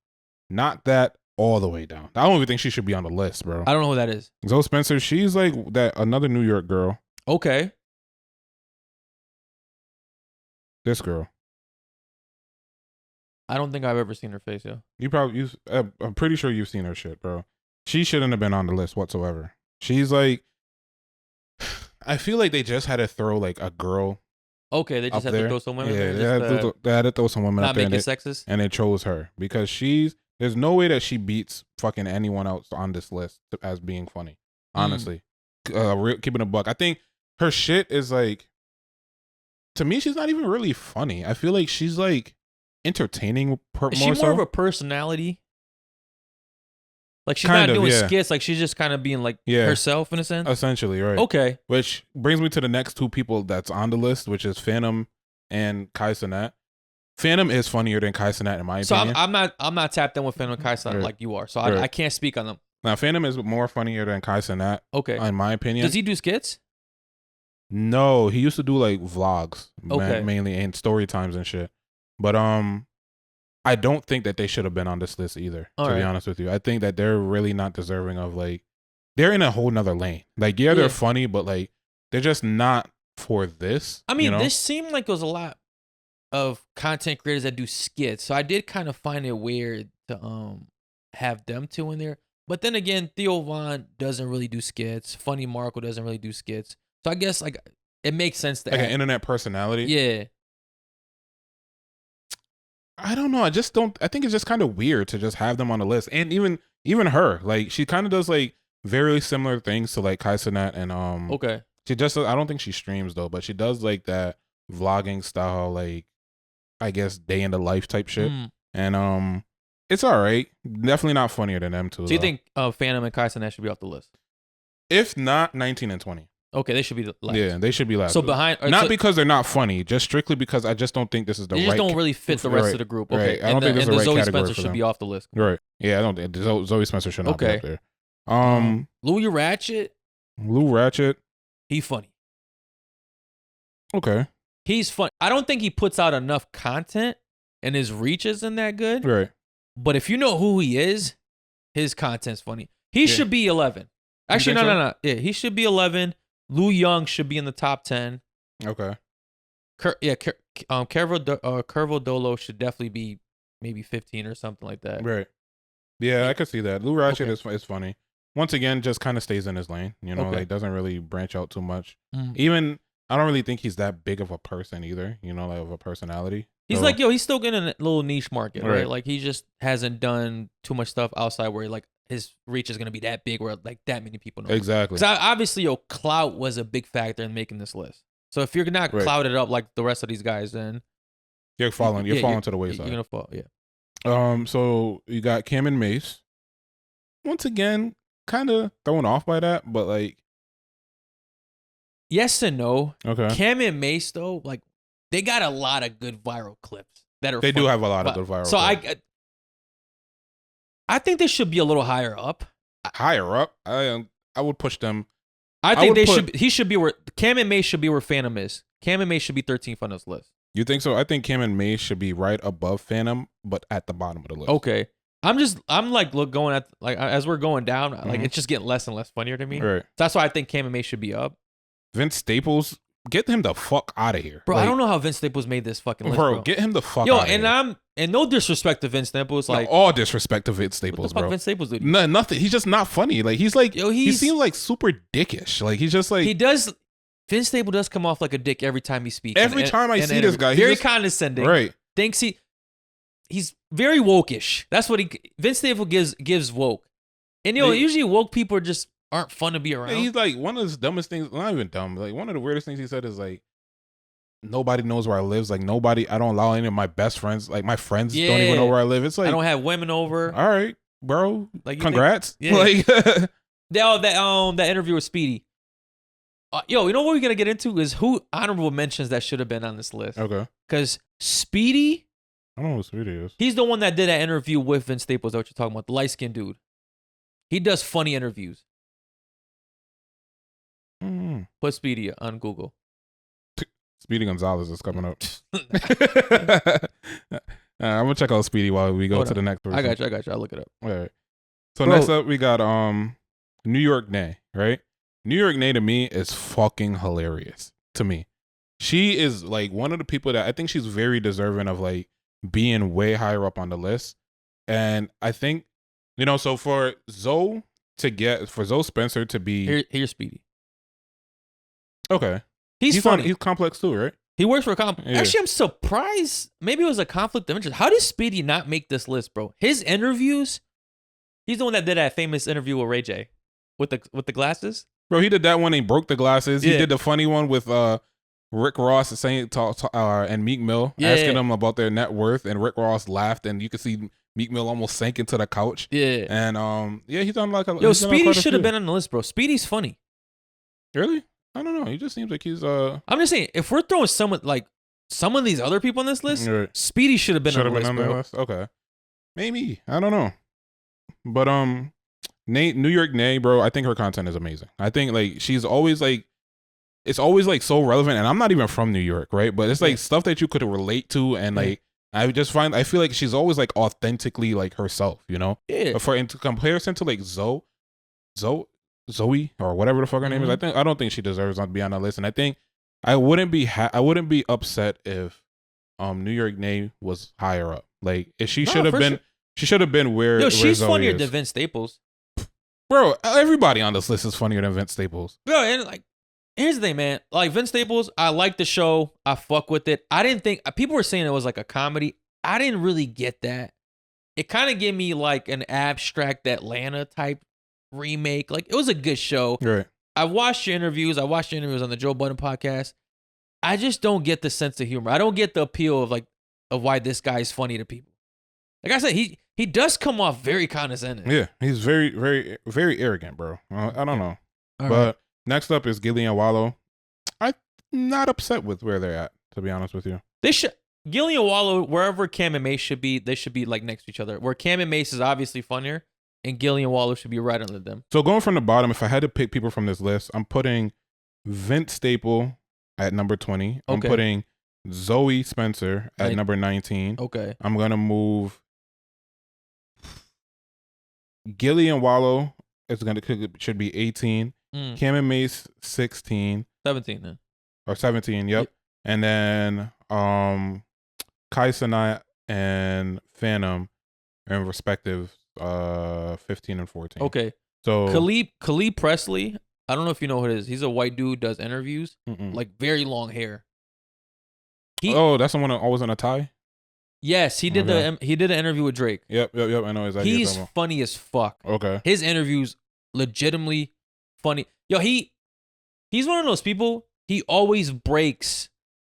knock that all the way down. I don't even think she should be on the list, bro. I don't know who that is. Zoe Spencer, she's like that another New York girl. Okay. This girl. I don't think I've ever seen her face, yo. I'm pretty sure you've seen her shit, bro. She shouldn't have been on the list whatsoever. She's like, I feel like they just had to throw like a girl. Okay, they just had to throw some women. Yeah, there, they had to throw some women not up there. Not make it sexist. And they chose her because there's no way that she beats fucking anyone else on this list as being funny. Honestly, keeping a buck. I think her shit is like, to me, she's not even really funny. I feel like she's like entertaining. Is she more of a personality? Like she's not doing skits. Like she's just kind of being like herself in a sense. Essentially, right? Okay. Which brings me to the next two people that's on the list, which is Fanum and Kai Cenat. Fanum is funnier than Kai Cenat in my opinion. So I'm not tapped in with Fanum Kai Cenat like you are. So I can't speak on them. Now Fanum is more funnier than Kai Cenat. Okay. In my opinion. Does he do skits? No, he used to do like vlogs, okay, mainly, and story times and shit. But I don't think that they should have been on this list either. To be honest with you, I think that they're really not deserving of like, they're in a whole nother lane. Like they're funny, but like they're just not for this. I mean, this seemed like it was a lot of content creators that do skits, so I did kind of find it weird to have them two in there. But then again, Theo Von doesn't really do skits. Funny Marco doesn't really do skits. So I guess like it makes sense to like an internet personality. Yeah. I don't know. I think it's just kind of weird to just have them on the list. And even her, like she kind of does like very similar things to like Kai Cenat and okay. She just, I don't think she streams though, but she does like that vlogging style, like I guess day in the life type shit. And it's all right. Definitely not funnier than them two. So you think Fanum and Kai Cenat should be off the list? If not 19 and 20. Okay, they should be last. Yeah, they should be last. So behind, not because they're not funny, just strictly because I just don't think this is the right. They just don't really fit the rest of the group. Okay, right. I don't think this is the right Zoe category Spencer for should them. be off the list. Right. Yeah, I don't think Zoe Spencer should not be up there. Louis Ratchet. Lou Ratchet. He's funny. Okay. He's fun. I don't think he puts out enough content, and his reach isn't that good. Right. But if you know who he is, his content's funny. He should be 11. Actually, no. Yeah, he should be 11. Lou Young should be in the top 10. Okay. Kervo Dolo should definitely be maybe 15 or something like that. Right. Yeah, I could see that. Lou Ratchet is funny. Once again, just kind of stays in his lane. You know, like doesn't really branch out too much. Even I don't really think he's that big of a person either. You know, like of a personality. He's like, he's still getting a little niche market, right? Like he just hasn't done too much stuff outside where like his reach is gonna be that big where like that many people know. Exactly. Because obviously, clout was a big factor in making this list. So if you're not clouded up like the rest of these guys, then you're falling. You're falling to the wayside. You're gonna fall. Yeah. So you got Cam and Mase. Once again, kind of thrown off by that, but like, yes and no. Okay. Cam and Mase though, like they got a lot of good viral clips that are. They do have a lot of good viral. So clips. I think they should be a little higher up. Higher up? I would push them. I think he should be where Cam and Mase should be where Fanum is. Cam and Mase should be 13th on this list. You think so? I think Cam and Mase should be right above Fanum, but at the bottom of the list. Okay. I'm like going at like as we're going down, like it's just getting less and less funnier to me. Right. So that's why I think Cam and Mase should be up. Vince Staples, get him the fuck out of here. Bro, like, I don't know how Vince Staples made this fucking list, bro. Get him the fuck out of here. And no disrespect to Vince Staples. Like all disrespect to Vince Staples, what the fuck bro. Vince Staples do? No, nothing. He's just not funny. Like he seems like super dickish. Like he's just like he does. Vince Staples does come off like a dick every time he speaks. Every time I see this guy, very condescending. Right. Thinks he's very woke-ish. That's what Vince Staples gives woke. And usually woke people aren't fun to be around. He's like one of the dumbest things, not even dumb, like one of the weirdest things he said is like, nobody knows where I live. Like I don't allow any of my best friends, like my friends don't even know where I live. It's like, I don't have women over. All right, bro. Like congrats. Like that interview with Speedy. You know what we're gonna get into is who honorable mentions that should have been on this list. Okay. Because Speedy, I don't know who Speedy is. He's the one that did that interview with Vince Staples. That what you're talking about, the light skinned dude. He does funny interviews. Put Speedy on Google. Speedy Gonzalez is coming up. I'm gonna check out Speedy while we go Hold to on. the next person. I got you. I'll look it up. All right. So Bro. next up we got New York Nay, right? New York Nay to me is fucking hilarious. To me, she is like one of the people that I think she's very deserving of like being way higher up on the list. And I think, you know, so for Zoe Spencer to be Here's Speedy. okay, He's funny. He's complex too, right? He works for a comp. Yeah. Actually, I'm surprised. Maybe it was a conflict of interest. How did Speedy not make this list, bro? His interviews. He's the one that did that famous interview with Ray J, with the glasses. Bro, he did that one. He broke the glasses. Yeah. He did the funny one with Rick Ross saying and Meek Mill asking them about their net worth, and Rick Ross laughed, and you could see Meek Mill almost sank into the couch. Yeah, and he's on like a Speedy should have been on the list, bro. Speedy's funny. Really? I don't know. He just seems like he's I'm just saying, if we're throwing someone like some of these other people on this list, right. Speedy should have been on the list, bro. Okay, maybe, I don't know, but New York Nay, bro, I think her content is amazing. I think like she's always like, it's always like so relevant, and I'm not even from New York, right? But it's like stuff that you could relate to, and like I feel like she's always like authentically like herself, you know? Yeah. But in comparison to like Zoe or whatever the fuck her name is, I don't think she deserves to be on that list. And I think I wouldn't be upset if New York Nay was higher up. Like if she should have been sure. She should have been where she's Zoe funnier is. than Vince Staples. Bro, everybody on this list is funnier than Vince Staples. Bro, and like, here's the thing, man. Like Vince Staples, I like the show. I fuck with it. I didn't think people were saying it was like a comedy. I didn't really get that. It kind of gave me like an abstract Atlanta type remake. Like it was a good show. Right. I watched your interviews. on the Joe Budden podcast. I just don't get the sense of humor. I don't get the appeal of why this guy is funny to people. Like I said, he does come off very condescending. Yeah, he's very, very, very arrogant, bro. I don't know. All but right. next up is Gillie Wallo. I'm not upset with where they're at, to be honest with you. They should Gillie Wallo, wherever Cam and Mase should be, they should be like next to each other. Where Cam and Mase is obviously funnier, and Gillie Wallo should be right under them. So going from the bottom, if I had to pick people from this list, I'm putting Vince Staple at number 20. I'm putting Zoe Spencer at number 19. Okay. I'm gonna move Gillie and Wallo should be 18. Cam and Mase 16. 17 then. Or 17, yep. And then Kai Cenat and Fanum in respective 15 and 14. Okay. So Khalid Presley, I don't know if you know who it is. He's a white dude, does interviews, like very long hair. That's someone always in a tie? Yes, he did an interview with Drake. Yep. I know exactly. He's funny as fuck. Okay. His interviews legitimately funny. Yo, he's one of those people. He always breaks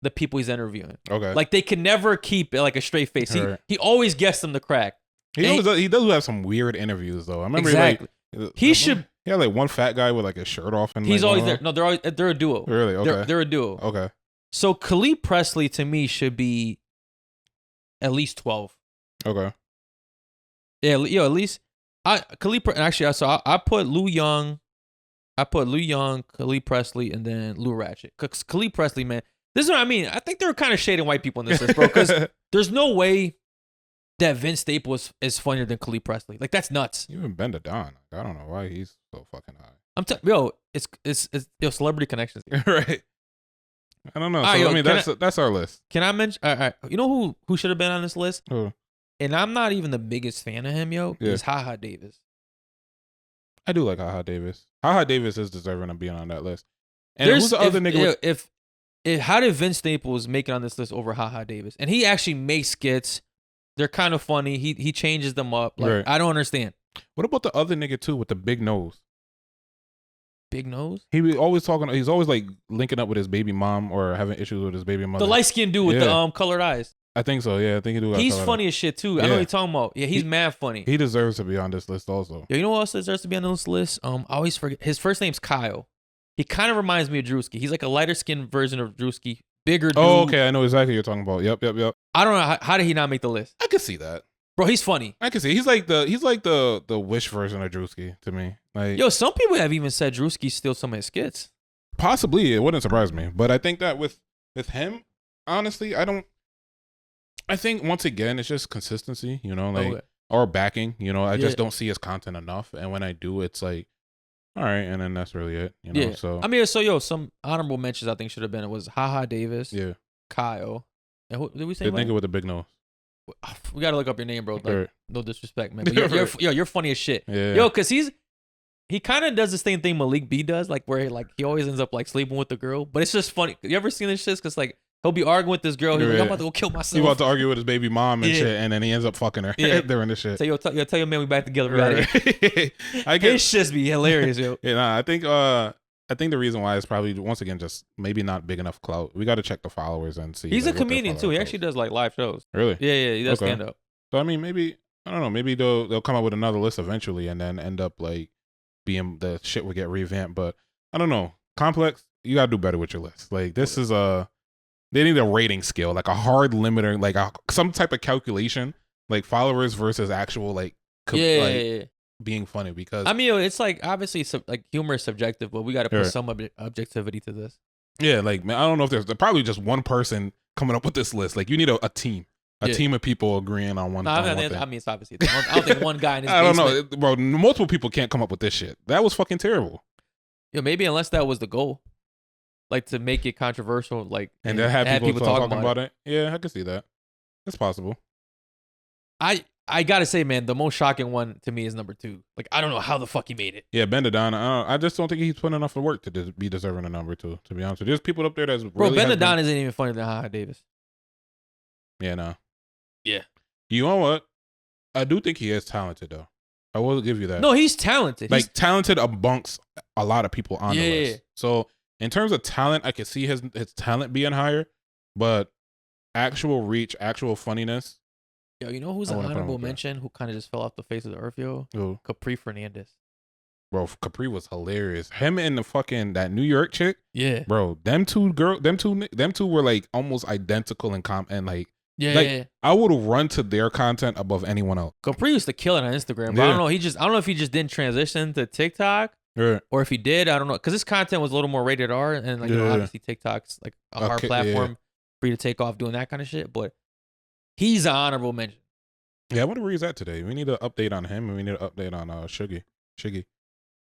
the people he's interviewing. Okay. Like they can never keep like a straight face. He always gets them to crack. He does have some weird interviews though. I remember exactly. He had like one fat guy with like his shirt off and he's like, always there. No, they're a duo. Really? Okay. They're a duo. Okay. So Khalid Presley to me should be at least 12. Okay. Yeah, at least I put Lou Young. Khalid Presley, and then Lou Ratchet. Cause Khalid Presley, man, this is what I mean. I think they're kind of shading white people in this list, bro. Because there's no way that Vince Staples is funnier than Khalid Presley. Like that's nuts. Even BenDaDonnn. I don't know why he's so fucking high. It's celebrity connections. Right. I don't know. So, that's our list. Can I mention? All right, you know who should have been on this list? Who? And I'm not even the biggest fan of him, yo. Is HaHa Davis. I do like HaHa Davis. HaHa Davis is deserving of being on that list. And who's the other nigga? How did Vince Staples make it on this list over HaHa Davis? And he actually makes skits. They're kind of funny. He changes them up. Like right. I don't understand. What about the other nigga too with the big nose? Big nose? He's always like linking up with his baby mom or having issues with his baby mother. The light skinned dude with the colored eyes. I think so. Yeah, I think he do. He's funny as shit too. I know what you're talking about. Yeah, he's mad funny. He deserves to be on this list also. Yeah, you know what else deserves to be on this list? I always forget. His first name's Kyle. He kind of reminds me of Druski. He's like a lighter skinned version of Druski. Bigger dude. Oh, okay. I know exactly what you're talking about. Yep. I don't know how did he not make the list? I could see that. Bro, he's funny. I can see. He's like the Wish version of Druski to me. Like, yo, some people have even said Druski steals some of his skits. Possibly, it wouldn't surprise me. But I think that with him, honestly, I don't I think once again, it's just consistency, like Okay. or backing. I just Yeah. don't see his content enough, and when I do, it's like, all right, and then that's really it. Yeah. So I mean, so yo, some honorable mentions I think should have been. It was Haha Davis, yeah, Kyle, and who did we say? the nigga with the big nose. We gotta look up your name, bro. Like, Right. no disrespect, man. But you're funny as shit. Yeah. Yo, cause he kind of does the same thing Malik B does, like where he always ends up like sleeping with the girl. But it's just funny. You ever seen this shit? Cause like he'll be arguing with this girl. He's like, I'm about to go kill myself. He about to argue with his baby mom and Yeah. shit, and then he ends up fucking her during the shit. So yo, tell your man we back together. We Right. got it. His shits be hilarious, yo. Yeah, nah, I think the reason why is probably once again just maybe not big enough clout. We got to check the followers and see. He's like, a what their comedian too. follower He posts. actually does like live shows. Really? Yeah, he does Okay. stand up. So I mean, maybe I don't know. Maybe they'll come up with another list eventually, and then end up like being the shit will get revamped. But I don't know. Complex, you gotta do better with your list. Like this is they need a rating scale, like a hard limiter, like some type of calculation, like followers versus actual like Yeah. being funny. Because I mean, it's like obviously like humor is subjective, but we got to put Right. some objectivity to this. yeah, like man, I don't know if there's probably just one person coming up with this list. Like you need a team. A Yeah. team of people agreeing on one, No, on I one mean, thing. it's obviously. I don't think one guy in his I don't basement. know, bro. Multiple people can't come up with this shit. That was fucking terrible. Yeah, maybe unless that was the goal, like to make it controversial, like And then have people talking about it. Yeah, I can see that. It's possible. I gotta say, man, the most shocking one to me is number 2. Like I don't know how the fuck he made it. Yeah, BenDaDonnn. I just don't think he's putting enough of work to be deserving of number 2. To be honest, there's people up there that's Bro, really BenDaDonnn isn't even funnier than Haha Davis. Yeah, no. Yeah. You know what? I do think he is talented though. I will give you that. No, he's talented. Like talented amongst a lot of people on the Yeah. list. So in terms of talent, I can see his talent being higher, but actual reach, actual funniness. Yo, you know who's I an wanna put him honorable up there. mention who kind of just fell off the face of the earth, yo? Ooh. Capri Fernandez. Bro, Capri was hilarious. Him and the fucking that New York chick, Yeah. bro. Them two were like almost identical in and like Yeah. Like, I would run to their content above anyone else. Capri used to kill it on Instagram, but I don't know. I don't know if he just didn't transition to TikTok Yeah. or if he did. I don't know because his content was a little more rated R, and like you know, Yeah. obviously TikTok's like a hard Okay, platform for you to take off doing that kind of shit. But he's an honorable mention. Yeah, I wonder where he's at today. We need an update on him, and we need an update on Shiggy.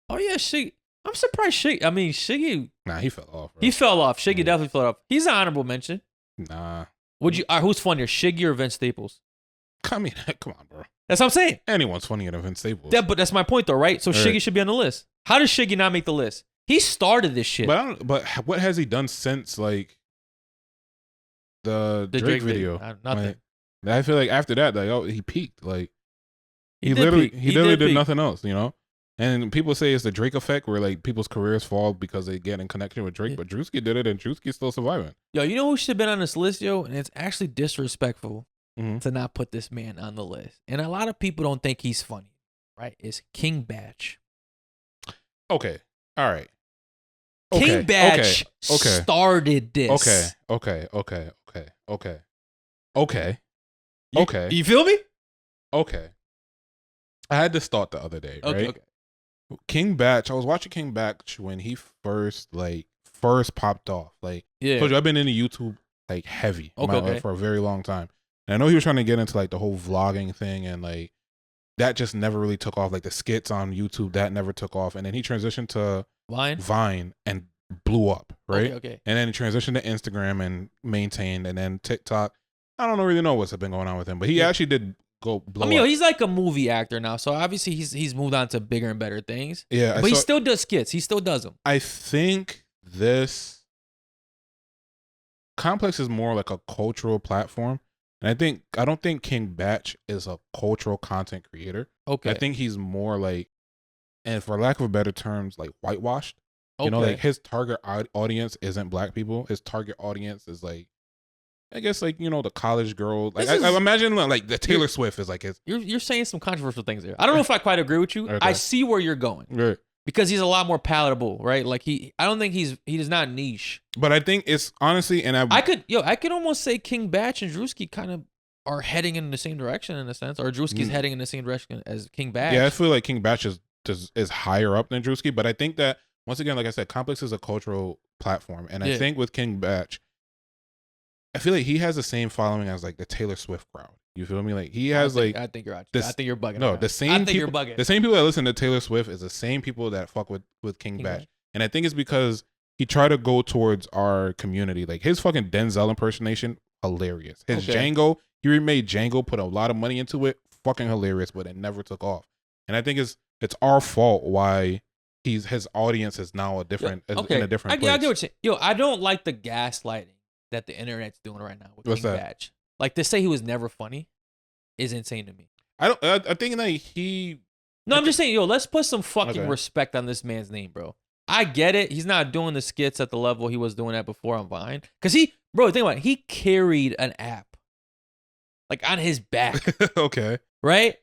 Oh yeah, Shiggy. I'm surprised Shiggy. I mean, Shiggy. Nah, he fell off. Bro. He fell off. Shiggy Yeah. definitely fell off. He's an honorable mention. Nah. Would you? Who's funnier, Shiggy or Vince Staples? I mean, come on, bro. That's what I'm saying. Anyone's funnier than Vince Staples. But that's my point, though, right? So Right. Shiggy should be on the list. How does Shiggy not make the list? He started this shit. But what has he done since like the Drake video? Nothing. Like, I feel like after that, like he peaked. Like he did literally peak. he literally did peak. nothing else, you know. And people say it's the Drake effect, where like people's careers fall because they get in connection with Drake. Yeah. But Druski did it, and Druski's still surviving. Yo, you know who should have been on this list, yo? And it's actually disrespectful Mhm. to not put this man on the list. And a lot of people don't think he's funny, right? It's King Bach. Okay, all right. King Bach okay. started this. Okay. You feel me? Okay. I had this thought the other day, right? Okay. King Bach, I was watching King Bach when he first popped off. Like, Yeah. told you, I've been into YouTube like heavy Okay. for a very long time. And I know he was trying to get into like the whole vlogging thing, and like that just never really took off. Like the skits on YouTube, that never took off. And then he transitioned to Vine and blew up, right? Okay. And then he transitioned to Instagram and maintained, and then TikTok. I don't really know what's been going on with him, but he actually did go blow I mean, up. he's like a movie actor now, so obviously he's moved on to bigger and better things. Yeah, But he still does skits. He still does them. I think this Complex is more like a cultural platform. And I don't think King Bach is a cultural content creator. Okay. I think he's more like, and for lack of better terms, like whitewashed. Okay. You know, like his target audience isn't black people. His target audience is like, I guess like, you know, the college girl. Like I imagine like the Taylor Swift is like his. You're saying some controversial things there. I don't know if I quite agree with you. Okay. I see where you're going. Right. Because he's a lot more palatable, right? Like I don't think he is not niche. But I think it's honestly, and I could almost say King Bach and Druski kind of are heading in the same direction in a sense, or Druski's heading in the same direction as King Bach. Yeah, I feel like King Bach is higher up than Druski, but I think that once again, like I said, Complex is a cultural platform, and I think with King Bach, I feel like he has the same following as like the Taylor Swift crowd. You feel me? Like he has I think you're out. I think you're bugging. No, the same people. You're bugging. The same people that listen to Taylor Swift is the same people that fuck with King Bach. And I think it's because he tried to go towards our community. Like his fucking Denzel impersonation, hilarious. His Django, he remade Django, put a lot of money into it, fucking hilarious, but it never took off. And I think it's our fault why his audience is now in a different place. I get what you're saying. Yo, I don't like the gaslighting that the internet's doing right now with King Bach. Like to say he was never funny is insane to me. I think that he. No, I'm just saying, yo, let's put some fucking respect on this man's name, bro. I get it. He's not doing the skits at the level he was doing at before on Vine. Cause think about it. He carried an app like on his back. Okay. Right?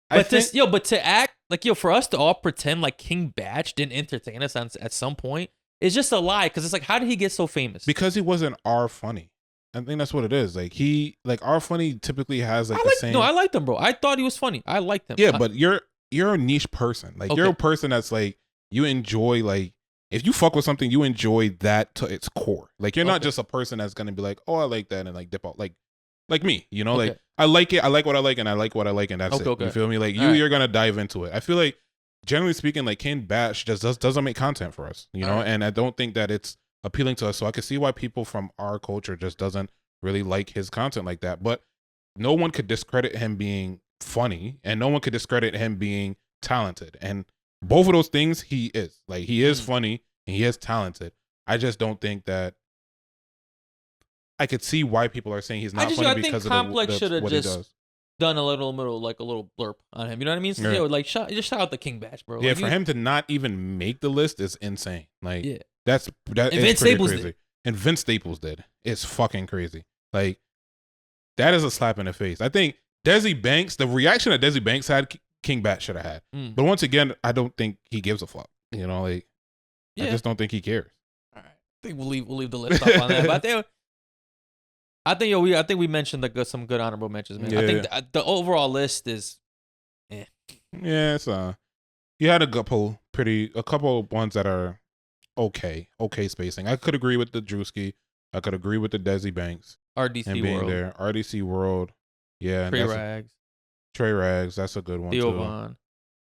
But to act like, for us to all pretend like King Bach didn't entertain us at some point is just a lie. Cause it's like, how did he get so famous? Because he wasn't our funny. I think that's what it is. Like our funny typically has the same. No, I liked him, bro. I thought he was funny. I liked him. Yeah, but you're a niche person. Like you're a person that's like you enjoy like if you fuck with something, you enjoy that to its core. Like you're not just a person that's gonna be like, oh, I like that and like dip out. Like me, like I like it. I like what I like and I like what I like and that's it. You feel me? Like you're gonna dive into it. I feel like generally speaking, like King Bach just doesn't make content for us, and I don't think that it's appealing to us. So I can see why people from our culture just doesn't really like his content like that. But no one could discredit him being funny and no one could discredit him being talented. And both of those things he is. Like he is funny and he is talented. I just don't think that I could see why people are saying he's not funny because of Complex should have what just he does. Done a little blurb on him. You know what I mean? So, just shout out the King Bach, bro. Yeah, like, for him to not even make the list is insane. Like that and is Vince pretty Staples crazy. did. And Vince Staples did. It's fucking crazy. Like that is a slap in the face. I think Desi Banks, the reaction that Desi Banks had, King Bach should have had. But once again, I don't think he gives a fuck. I just don't think he cares. All right, I think we'll leave the list up on that. But I think we mentioned some good honorable mentions, man. I think the overall list is, Yeah, it's you had a couple ones that are okay spacing. I could agree with the Druski. I could agree with the Desi Banks. RDC and being World. There. RDC World. Yeah. Tra Rags. That's a good one too.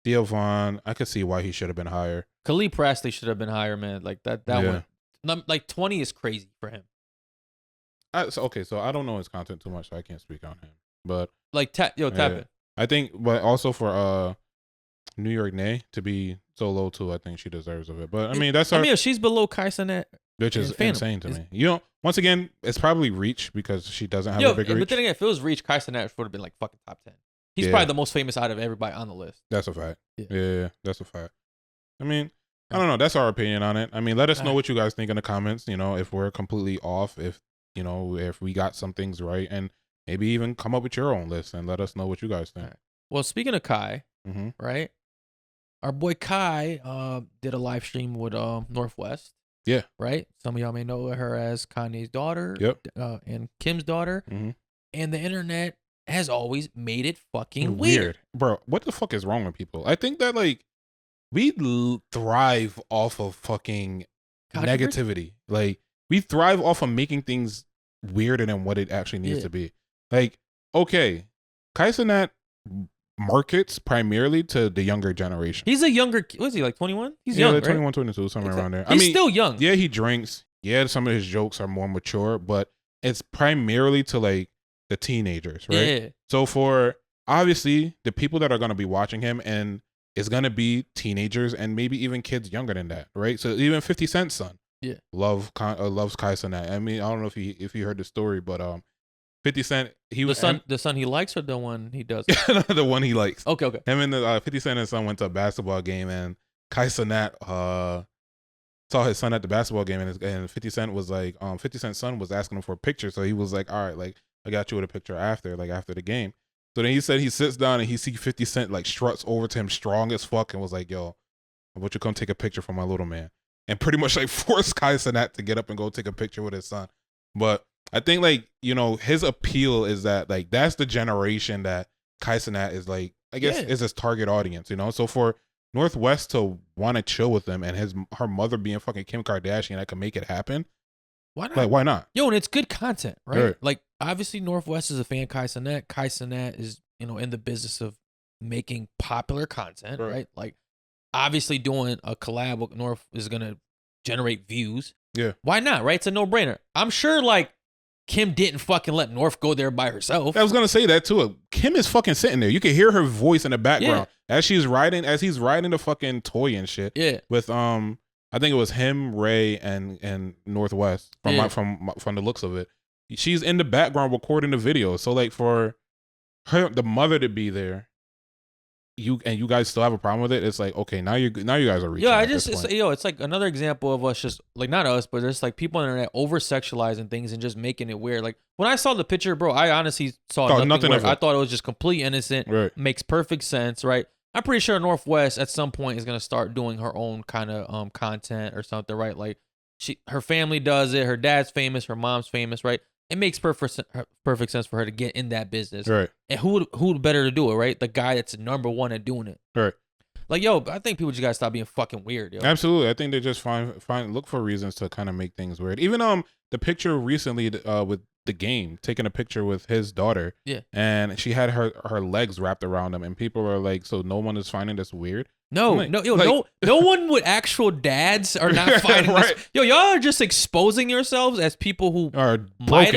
Theo Von. I could see why he should have been higher. Khalid Presley should have been higher, man. Like that one. Like 20 is crazy for him. So I don't know his content too much, so I can't speak on him. But like tap it. I think, but also for New York Nay to be so low too, I think she deserves of it. But I mean, that's her. She's below Kai Cenat, which is insane to me. Once again, it's probably reach because she doesn't have a big reach. But then again, if it was reach, Kai Cenat would have been like fucking top 10. He's probably the most famous out of everybody on the list. That's a fact. Yeah, that's a fact. I mean, I don't know. That's our opinion on it. I mean, let us know what you guys think in the comments. If we're completely off, if we got some things right, and maybe even come up with your own list and let us know what you guys think. Right. Well, speaking of Kai, right? Our boy Kai did a live stream with North West. Yeah. Right? Some of y'all may know her as Kanye's daughter. Yep. And Kim's daughter. Mm-hmm. And the internet has always made it fucking weird. Bro, what the fuck is wrong with people? I think that we thrive off of fucking negativity. Like we thrive off of making things weirder than what it actually needs to be. Like, okay, Kai Cenat markets primarily to the younger generation. He's a younger, what is he, like 21? He's young, like right? 21, 22, somewhere around there. He's still young. Yeah, he drinks. Yeah, some of his jokes are more mature, but it's primarily to like the teenagers, right? Yeah. So for obviously the people that are going to be watching him, and it's going to be teenagers and maybe even kids younger than that, right? So even 50 Cent's son. Yeah, loves Kai Cenat. I mean, I don't know if you heard the story, but 50 Cent, he was the son he likes or the one he does. The one he likes. Okay. Him and the 50 Cent and his son went to a basketball game, and Kai Cenat saw his son at the basketball game, and 50 Cent was like, 50 Cent's son was asking him for a picture, so he was like, all right, like I got you with a picture after the game. So then he said he sits down and he sees 50 Cent like struts over to him strong as fuck and was like, yo, I want you to come take a picture for my little man. And pretty much like forced Kai Cenat to get up and go take a picture with his son. But I think his appeal is that like that's the generation that Kai Cenat is like, I guess is his target audience, So for North West to want to chill with him and her mother being fucking Kim Kardashian that could make it happen, Why not? Like, why not? Yo, and it's good content, right? Right. Like, obviously, North West is a fan of Kai Cenat. Kai Cenat is, in the business of making popular content, right? Like, obviously, doing a collab with North is going to generate views. Yeah. Why not, right? It's a no-brainer. I'm sure, like, Kim didn't fucking let North go there by herself. I was gonna say that too. Kim is fucking sitting there. You can hear her voice in the background as he's riding the fucking toy and shit. Yeah. With I think it was him, Ray, and Northwest from the looks of it. She's in the background recording the video. So like for her, the mother to be there, you guys still have a problem with it. It's like, okay, now you guys are reaching. Yeah, it's like another example of us just like, not us, but just like people on the internet over sexualizing things and just making it weird. Like when I saw the picture, bro, I honestly saw nothing weird. I thought it was just completely innocent. Right. Makes perfect sense, right? I'm pretty sure Northwest at some point is gonna start doing her own kind of content or something, right? Like her family does it, her dad's famous, her mom's famous, right? It makes perfect sense for her to get in that business. Right. And who better to do it, right? The guy that's number one at doing it. Right. Like, yo, I think people just gotta stop being fucking weird, yo. Absolutely. I think they just look for reasons to kind of make things weird. Even the picture recently with the game, taking a picture with his daughter. Yeah. And she had her legs wrapped around him, and people were like, so no one is finding this weird? No, like, no one with actual dads are not finding this. Yo, y'all are just exposing yourselves as people who are might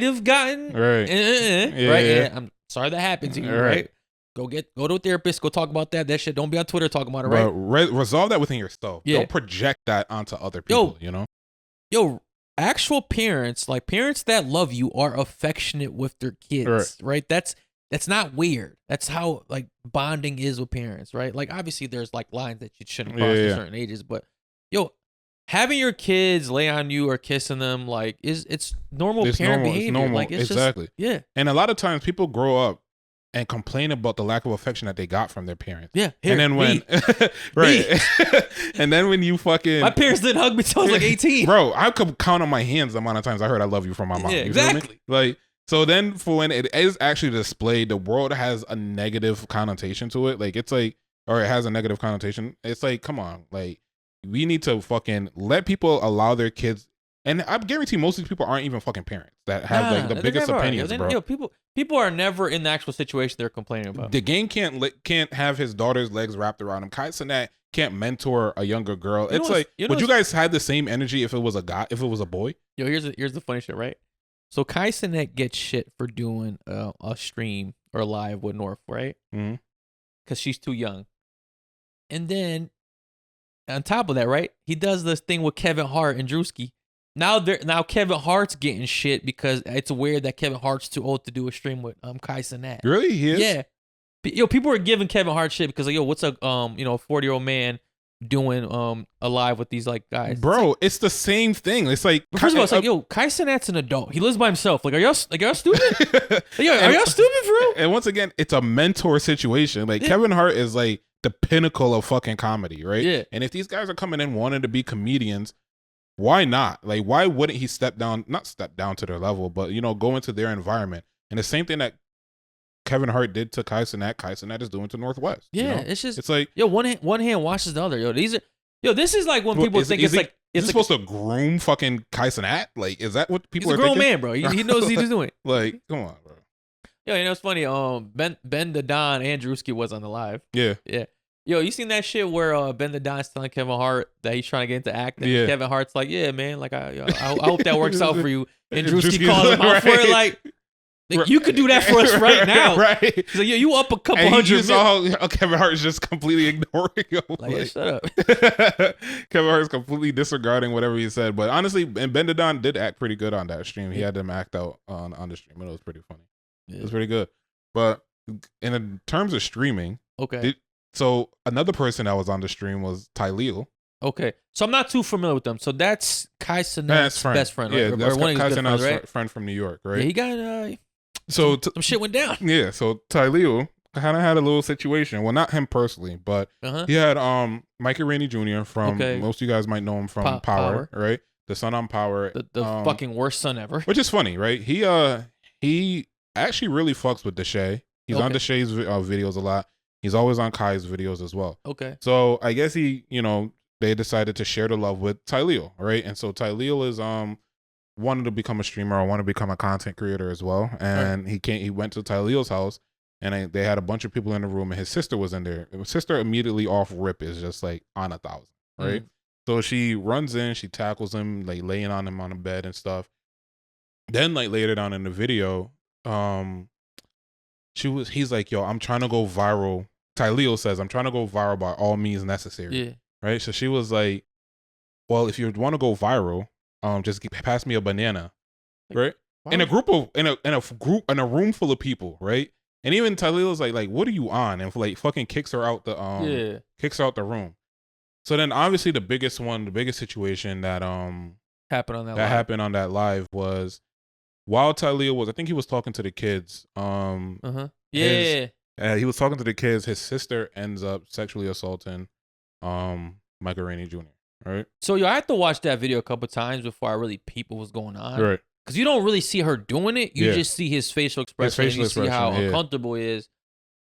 have gotten right. Yeah. I'm sorry that happened to you, right? Go to a therapist. Go talk about that. That shit. Don't be on Twitter talking about it, right? But resolve that within yourself. Yeah. Don't project that onto other people. Yo, actual parents, like parents that love you, are affectionate with their kids, right? That's not weird. That's how like bonding is with parents, right? Like obviously there's like lines that you shouldn't cross at certain ages, but yo, having your kids lay on you or kissing them, like it's normal parent behavior. It's normal. Like it's exactly. Yeah. And a lot of times people grow up and complain about the lack of affection that they got from their parents. Yeah. And then when and then when you fucking my parents didn't hug me till I was like 18. Bro, I could count on my hands the amount of times I heard I love you from my mom. Yeah, you exactly. Like so then for when it is actually displayed, the world has a negative connotation to it. Like it's like, or it has a negative connotation. It's like, come on, like we need to fucking let people allow their kids. And I guarantee most of these people aren't even fucking parents that have like the biggest opinions, bro. Yo, people are never in the actual situation they're complaining about. The game can't have his daughter's legs wrapped around him. Kai Cenat can't mentor a younger girl. It's like, would you guys have the same energy if it was a guy, if it was a boy? Yo, here's the funny shit, right? So Kai Cenat gets shit for doing a stream or live with North, right? Mm-hmm. Because she's too young. And then on top of that, right, he does this thing with Kevin Hart and Druski. Now Kevin Hart's getting shit because it's weird that Kevin Hart's too old to do a stream with Kai Cenat. Really? He is? Yeah. Yo, people are giving Kevin Hart shit because like, yo, what's a 40-year-old man doing a live with these like guys? Bro, it's the same thing. It's like, first of all, it's like, yo, Kai Cenat's an adult. He lives by himself. Like, are y'all stupid? Yo, are y'all stupid, for real? And once again, it's a mentor situation. Like Kevin Hart is like the pinnacle of fucking comedy, right? Yeah. And if these guys are coming in wanting to be comedians, why not? Like, why wouldn't he not step down to their level, but go into their environment? And the same thing that Kevin Hart did to Kai Cenat is doing to Northwest. Yeah, it's like, yo, one hand washes the other. Yo, this is like when people think is he supposed to groom fucking Kai Cenat? Like, is that what people are thinking? He's a grown man, bro. He knows what he's doing. Like, come on, bro. Yo, it's funny. BenDaDonnn and Druski was on the live. Yeah. Yo, you seen that shit where BenDaDonn's telling Kevin Hart that he's trying to get into acting? Yeah. Kevin Hart's like, yeah, man, like I hope that works out for you. And Druski calls him out for it, like you could do that for us right now. Right. He's like, yo, you up a couple and hundred. You saw how Kevin Hart is just completely ignoring him. Like, shut up. Kevin Hart is completely disregarding whatever he said. But honestly, and BenDaDonnn did act pretty good on that stream. He had them act out on the stream, and it was pretty funny. Yeah. It was pretty good. But in terms of streaming, okay. So another person that was on the stream was Theo. Okay, so I'm not too familiar with them. So that's Kai Cenat's best friend, right? Yeah, that's Kai Cenat's right? friend from New York, right? Yeah, he got so some shit went down. Yeah, so Theo kind of had a little situation. Well, not him personally, but he had Mikey Rainey Jr. from most of you guys might know him from Power, right? The son on Power, the fucking worst son ever. Which is funny, right? He actually really fucks with Deshae. He's on Deshae's videos a lot. He's always on Kai's videos as well. Okay. So I guess they decided to share the love with Theo, right? And so Theo is wanted to become a streamer. I want to become a content creator as well. And he went to Tyleo's house, and they had a bunch of people in the room, and his sister was in there. His sister immediately off rip is just like on 1,000, right? So she runs in, she tackles him, like laying on him on the bed and stuff. Then like later down in the video, he's like, yo, I'm trying to go viral. Tyleo says, I'm trying to go viral by all means necessary. Yeah. Right? So she was like, well, if you want to go viral, just pass me a banana. Right? In a room full of people, right? And even Tyleo's like, what are you on? And like fucking kicks her out the room. So then obviously the biggest situation that happened on that live was while Tyleo was, I think he was talking to the kids. He was talking to the kids. His sister ends up sexually assaulting Michael Rainey Jr. Right. So I had to watch that video a couple times before I really peep what was going on. Right. Because you don't really see her doing it. You just see his facial expression. You see how uncomfortable he is.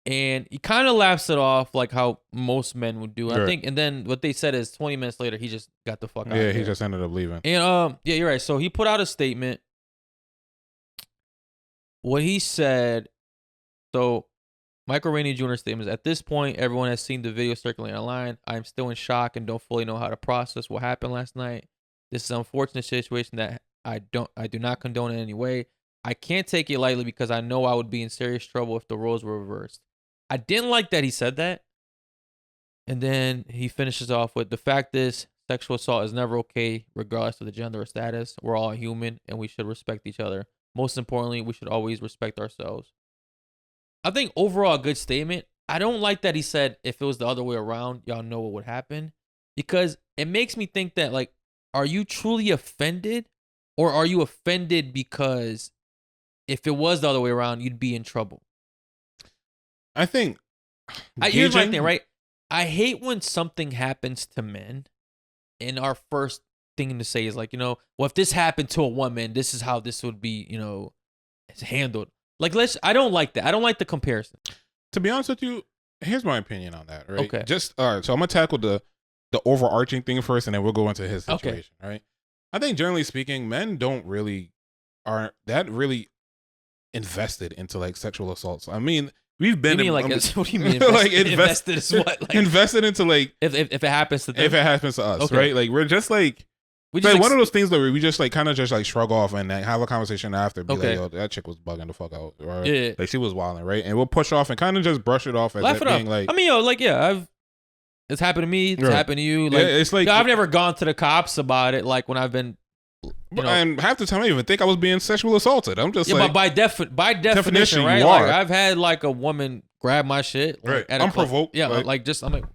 And he kind of laughs it off like how most men would do. I think. And then what they said is 20 minutes later, he just got the fuck out of there. Yeah, he just ended up leaving. And yeah, you're right. So he put out a statement. What he said, so Michael Rainey Jr.'s statement is, at this point, everyone has seen the video circulating online. I am still in shock and don't fully know how to process what happened last night. This is an unfortunate situation that I do not condone in any way. I can't take it lightly because I know I would be in serious trouble if the roles were reversed. I didn't like that he said that. And then he finishes off with, the fact is, sexual assault is never okay, regardless of the gender or status. We're all human and we should respect each other. Most importantly, we should always respect ourselves. I think overall a good statement. I don't like that he said if it was the other way around, y'all know what would happen. Because it makes me think that, like, are you truly offended? Or are you offended because if it was the other way around, you'd be in trouble? I think... Here's my thing, right? I hate when something happens to men and our first thing to say is like, well, if this happened to a woman, this is how this would be, it's handled. Like, I don't like that. I don't like the comparison. To be honest with you, here's my opinion on that, right? Okay. All right, so I'm going to tackle the overarching thing first, and then we'll go into his situation, right? I think generally speaking, men aren't that really invested into like sexual assaults. I mean, we've been what do you mean? Like invested is what? Like, invested into like if it happens to them? If it happens to us, right? Like we're just like one of those things that we just like kind of just like shrug off and like, have a conversation after, be like, yo, that chick was bugging the fuck out, right? Yeah, like she was wilding, right? And we'll push off and kind of just brush it off as laugh it being like, I mean, it's happened to me. It's happened to you. Like, it's like I've never gone to the cops about it. Like when I've been, and half the time I even think I was being sexually assaulted. I'm just but by definition, right? You are. Like I've had like a woman grab my shit, like, right? Unprovoked. Yeah, like just I'm like,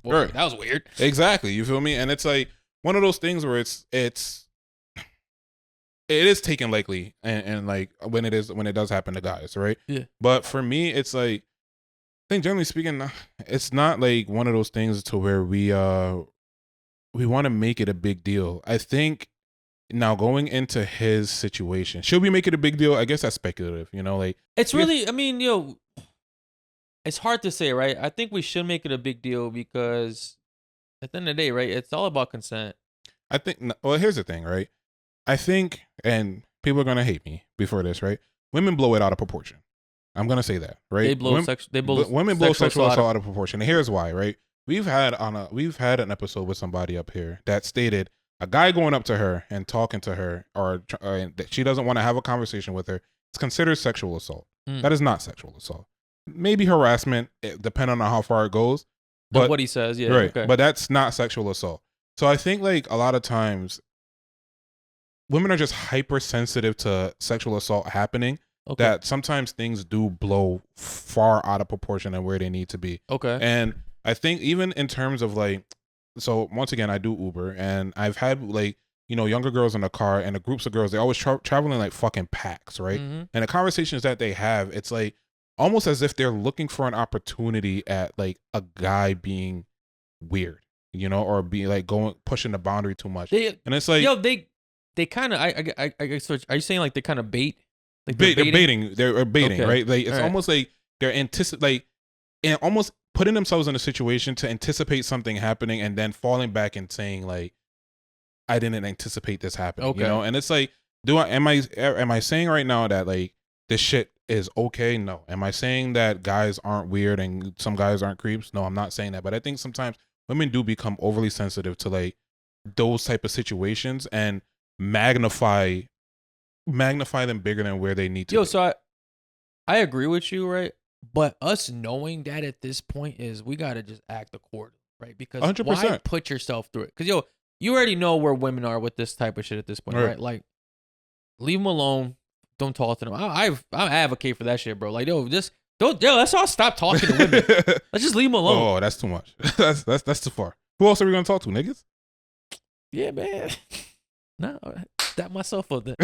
well, right. That was weird. Exactly. You feel me? And it's like one of those things where it is taken lightly, and like when it does happen to guys, right? Yeah. But for me, it's like, I think generally speaking, it's not like one of those things to where we want to make it a big deal. I think now going into his situation, should we make it a big deal? I guess that's speculative, like it's really, I mean, it's hard to say, right? I think we should make it a big deal because at the end of the day, right, it's all about consent. I think, well, here's the thing, right? I think, and people are going to hate me before this, right? Women blow it out of proportion. I'm going to say that, right? Women blow sexual assault out of proportion. And here's why, right? We've had an episode with somebody up here that stated a guy going up to her and talking to her, or that she doesn't want to have a conversation with her, it's considered sexual assault. That is not sexual assault. Maybe harassment, depending on how far it goes. But what he says, yeah. Right. Okay. But that's not sexual assault. So I think like a lot of times women are just hypersensitive to sexual assault happening, that sometimes things do blow far out of proportion than where they need to be. Okay. And I think even in terms of like, so once again, I do Uber, and I've had like, younger girls in the car, and the groups of girls, they always traveling like fucking packs, right? Mm-hmm. And the conversations that they have, it's like almost as if they're looking for an opportunity at like a guy being weird, or be like pushing the boundary too much. And it's like, they kind of, I are you saying like they kind of bait? Like they're baiting, right? Like it's almost like they're and almost putting themselves in a situation to anticipate something happening and then falling back and saying like, I didn't anticipate this happening, And it's like, am I saying right now that like this shit is okay? No. Am I saying that guys aren't weird and some guys aren't creeps? No, I'm not saying that. But I think sometimes women do become overly sensitive to like those type of situations and magnify them bigger than where they need to be. So I agree with you, right? But us knowing that at this point is we gotta just act accordingly, right? Because 100%. why put yourself through it? Because you already know where women are with this type of shit at this point, right? Like, leave them alone. Don't talk to them. I advocate for that shit, bro. Like, let's all stop talking to women. Let's just leave them alone. Oh, that's too much. that's too far. Who else are we gonna talk to, niggas? Yeah, man. Nah, that myself up there.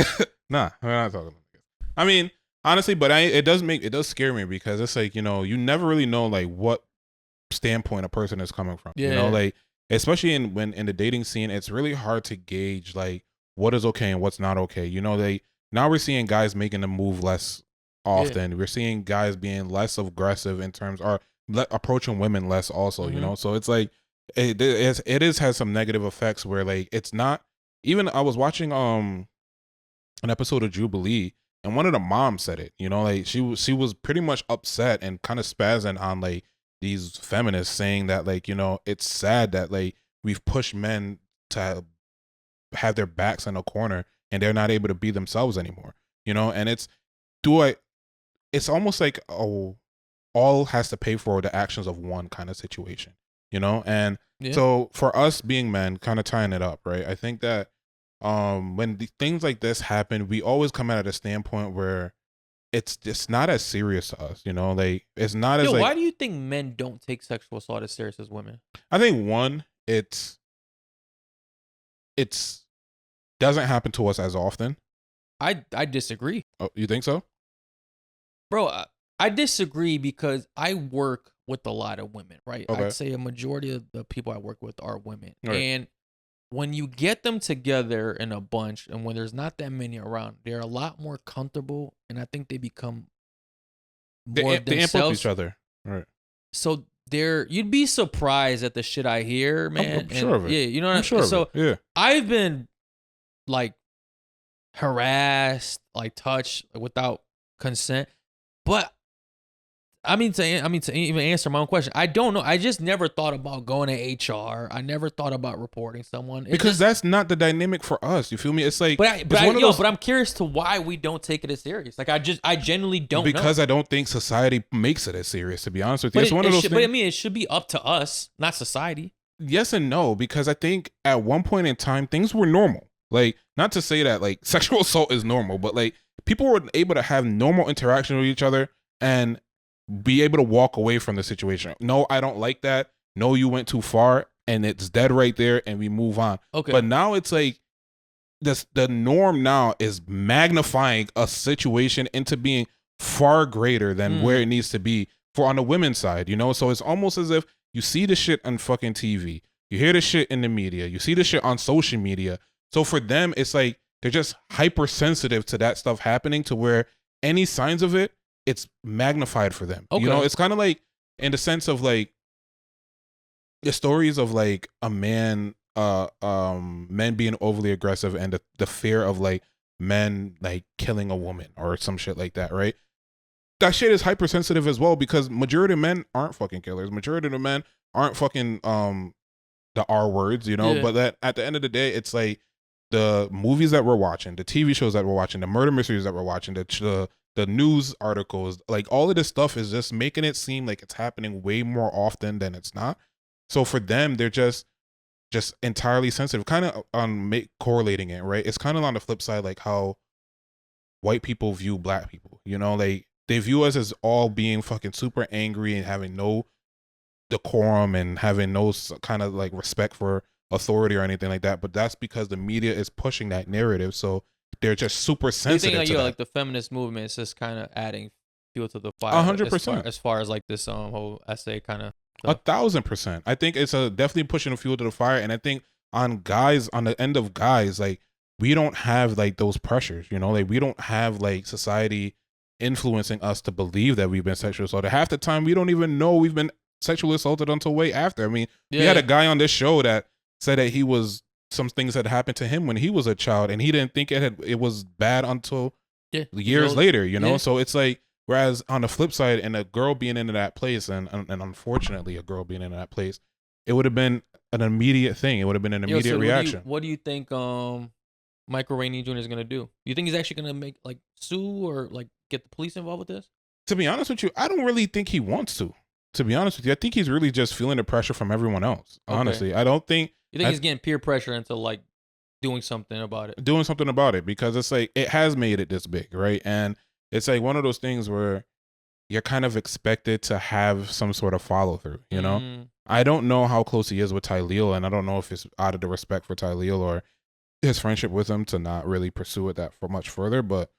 Nah, we're not talking to niggas. I mean, honestly, but it does scare me because it's like, you know, you never really know like what standpoint a person is coming from. Yeah. You know, like especially in the dating scene, it's really hard to gauge like what is okay and what's not okay. You know, now we're seeing guys making the move less often. Yeah. We're seeing guys being less aggressive in terms or approaching women less also, you know. So it's like it has some negative effects where like it's not even. I was watching an episode of Jubilee and one of the moms said it, you know, like she was pretty much upset and kind of spazzing on like these feminists saying that like, you know, it's sad that like we've pushed men to have their backs in a corner and they're not able to be themselves anymore, you know. And it's almost like all has to pay for the actions of one kind of situation, you know. And so for us being men, kind of tying it up, right, I think that when things like this happen, we always come at a standpoint where it's just not as serious to us, you know. Like it's not as like, why do you think men don't take sexual assault as serious as women? I think one, it's doesn't happen to us as often. I disagree. Oh, you think so? Bro, I disagree because I work with a lot of women, right? Okay. I'd say a majority of the people I work with are women. Right. And when you get them together in a bunch and when there's not that many around, they're a lot more comfortable and I think they become more they amp up each other. Right. So you'd be surprised at the shit I hear, man. I'm sure of it. Yeah, you know what I'm sure. So yeah. I've been like harassed, like touched without consent. But I mean to even answer my own question, I don't know. I just never thought about going to HR. I never thought about reporting someone. Because that's not the dynamic for us. You feel me? It's like, but I'm curious to why we don't take it as serious. Like I genuinely don't know. Because I don't think society makes it as serious, to be honest with you. It's one of those things. But I mean, it should be up to us, not society. Yes and no, because I think at one point in time, things were normal. Like, not to say that like sexual assault is normal, but like people were able to have normal interaction with each other and be able to walk away from the situation. No, I don't like that. No, you went too far, and it's dead right there, and we move on. Okay. But now it's like the norm now is magnifying a situation into being far greater than where it needs to be for on the women's side, you know? So it's almost as if you see the shit on fucking TV, you hear the shit in the media, you see the shit on social media. So for them, it's like they're just hypersensitive to that stuff happening to where any signs of it, it's magnified for them. Okay. You know, it's kind of like in the sense of like the stories of like a man, men being overly aggressive and the fear of like men like killing a woman or some shit like that, right? That shit is hypersensitive as well because majority of men aren't fucking killers. Majority of the men aren't fucking the R words, you know. Yeah. But that at the end of the day, it's like the movies that we're watching, the TV shows that we're watching, the murder mysteries that we're watching, the news articles, like all of this stuff is just making it seem like it's happening way more often than it's not. So for them, they're just entirely sensitive, kind of correlating it, right? It's kind of on the flip side, like how white people view black people, you know, like they view us as all being fucking super angry and having no decorum and having no kind of like respect for authority or anything like that. But that's because the media is pushing that narrative. So they're just super sensitive. You think to that. Like the feminist movement is just kind of adding fuel to the fire. 100%. As far as like this whole essay kind of. 1,000%. I think it's definitely pushing a fuel to the fire. And I think on the end of guys, like we don't have like those pressures, you know, like we don't have like society influencing us to believe that we've been sexually assaulted. Half the time we don't even know we've been sexually assaulted until way after. I mean, we had a guy on this show that said that he was some things had happened to him when he was a child, and he didn't think it was bad until years later, you know? So it's like, whereas on the flip side, and a girl being into that place, and unfortunately a girl being into that place, it would have been an immediate thing. It would have been an immediate reaction. What do you think Michael Rainey Jr. is going to do? You think he's actually going to make, like, sue or, like, get the police involved with this? To be honest with you, I don't really think he wants to be honest with you. I think he's really just feeling the pressure from everyone else. Honestly, I don't think... You think he's getting peer pressure into, like, doing something about it? Doing something about it, because it's like, it has made it this big, right? And it's like one of those things where you're kind of expected to have some sort of follow through, you know? I don't know how close he is with Tyleel, and I don't know if it's out of the respect for Tyleel or his friendship with him to not really pursue it that for much further, but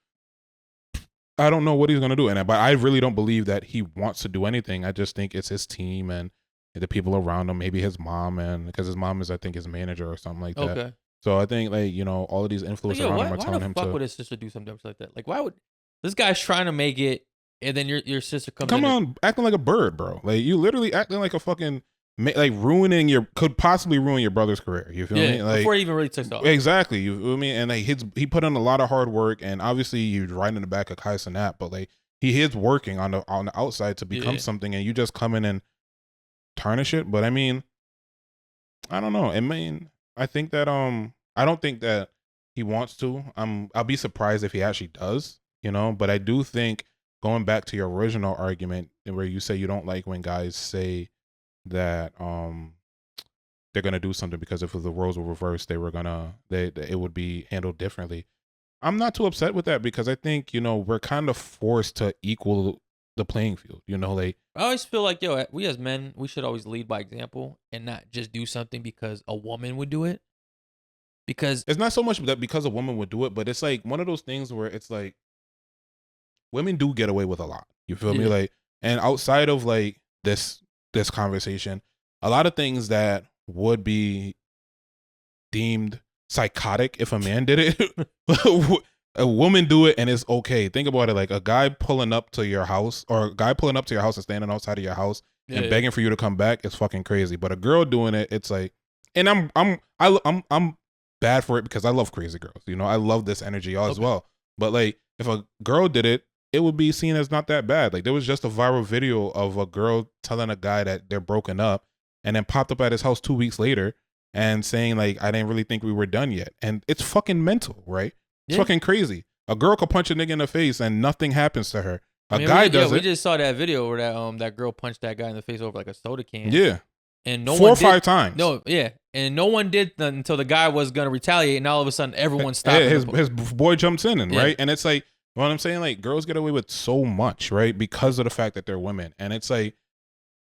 I don't know what he's going to do. But I really don't believe that he wants to do anything. I just think it's his team and the people around him, maybe his mom, and because his mom is, I think, his manager or something like that. Okay. So I think, like, you know, all of these influencers around him are telling him to... Why would his sister do something like that? Like, why would... This guy's trying to make it, and then your sister comes in. Come on, acting like a bird, bro. Like, you literally acting like a fucking... Like, could possibly ruin your brother's career. You feel me? Like, before he even really takes off. Exactly. You feel me? And like, he put in a lot of hard work, and obviously you're right in the back of Kai Cenat, but like, he is working on the outside to become something, and you just come in and tarnish it. But I mean, I don't know. I mean, I think that I don't think that he wants to. I'll be surprised if he actually does, you know. But I do think, going back to your original argument where you say you don't like when guys say that they're gonna do something because if the roles were reversed, it would be handled differently. I'm not too upset with that, because I think, you know, we're kind of forced to equal the playing field. You know, like, I always feel like, we as men, we should always lead by example and not just do something because a woman would do it. Because it's not so much that because a woman would do it, but it's like one of those things where it's like, women do get away with a lot. You feel me? Like, and outside of like this conversation, a lot of things that would be deemed psychotic if a man did it, a woman do it and it's okay. Think about it, like a guy pulling up to your house, or a guy pulling up to your house and standing outside of your house and begging for you to come back is fucking crazy. But a girl doing it, it's like, and I'm bad for it because I love crazy girls. You know, I love this energy as well. But like, if a girl did it, it would be seen as not that bad. Like, there was just a viral video of a girl telling a guy that they're broken up, and then popped up at his house 2 weeks later and saying, like, I didn't really think we were done yet. And it's fucking mental, right? It's fucking crazy. A girl could punch a nigga in the face and nothing happens to her. Guy does it. We just saw that video where that girl punched that guy in the face over like a soda can. Yeah. And no 4 or 5 times. No, yeah. And no one did until the guy was going to retaliate, and all of a sudden everyone stopped. Yeah, his boy jumps in, right? And it's like, what I'm saying, like, girls get away with so much, right? Because of the fact that they're women. And it's like,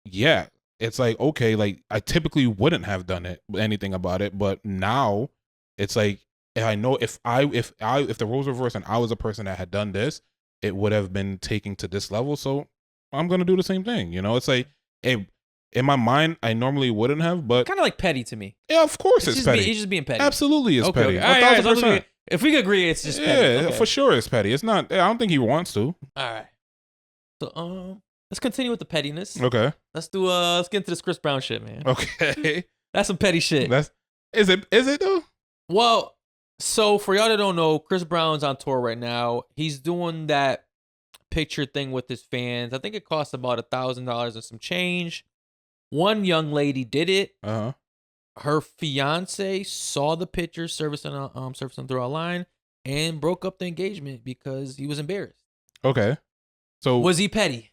yeah, it's like, okay, like, I typically wouldn't have done anything about it, but now it's like, I know if the roles were reversed and I was a person that had done this, it would have been taken to this level. So I'm gonna do the same thing. You know, it's like, in my mind, I normally wouldn't have, but kind of like petty to me. Yeah, of course it's petty. It's just being petty. Absolutely, it's petty. Okay. 1,000%. If we could agree, it's just petty. Yeah, for sure, it's petty. It's not. I don't think he wants to. All right. So let's continue with the pettiness. Okay. Let's get into this Chris Brown shit, man. Okay. That's some petty shit. Is it though? Well, so for y'all that don't know, Chris Brown's on tour right now. He's doing that picture thing with his fans. I think it costs about $1,000 and some change. One young lady did it. Her fiance saw the picture surfacing through online and broke up the engagement because he was embarrassed. Okay. So was he petty?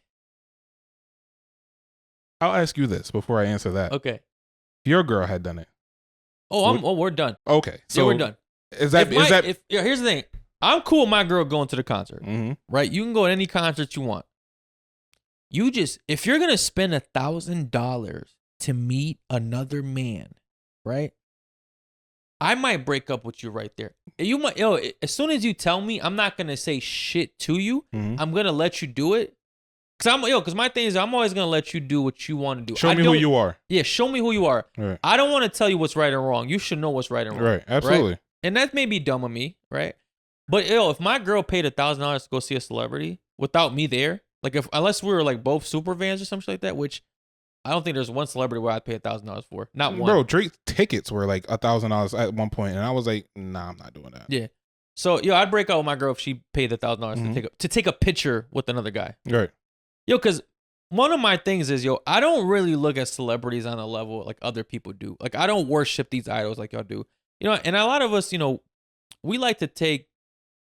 I'll ask you this before I answer that. Okay. Your girl had done it. We're done. Okay. So we're done. Here's the thing. I'm cool with my girl going to the concert. Mm-hmm. Right? You can go to any concert you want. If you're gonna spend $1,000 to meet another man, right? I might break up with you right there. You might, as soon as you tell me, I'm not gonna say shit to you. Mm-hmm. I'm gonna let you do it. Cause my thing is, I'm always gonna let you do what you want to do. Show me who you are. Yeah, show me who you are. Right. I don't want to tell you what's right and wrong. You should know what's right and wrong. Right, absolutely. Right? And that may be dumb of me, right? But if my girl paid $1,000 to go see a celebrity without me there, like unless we were like both super fans or something like that, which I don't think there's one celebrity where I'd pay $1,000 for. Not one. Bro, Drake's tickets were like $1,000 at one point, and I was like, nah, I'm not doing that. Yeah. So, I'd break out with my girl if she paid the $1,000 to take a picture with another guy. Right. Because one of my things is, I don't really look at celebrities on a level like other people do. Like, I don't worship these idols like y'all do. And a lot of us, we like to take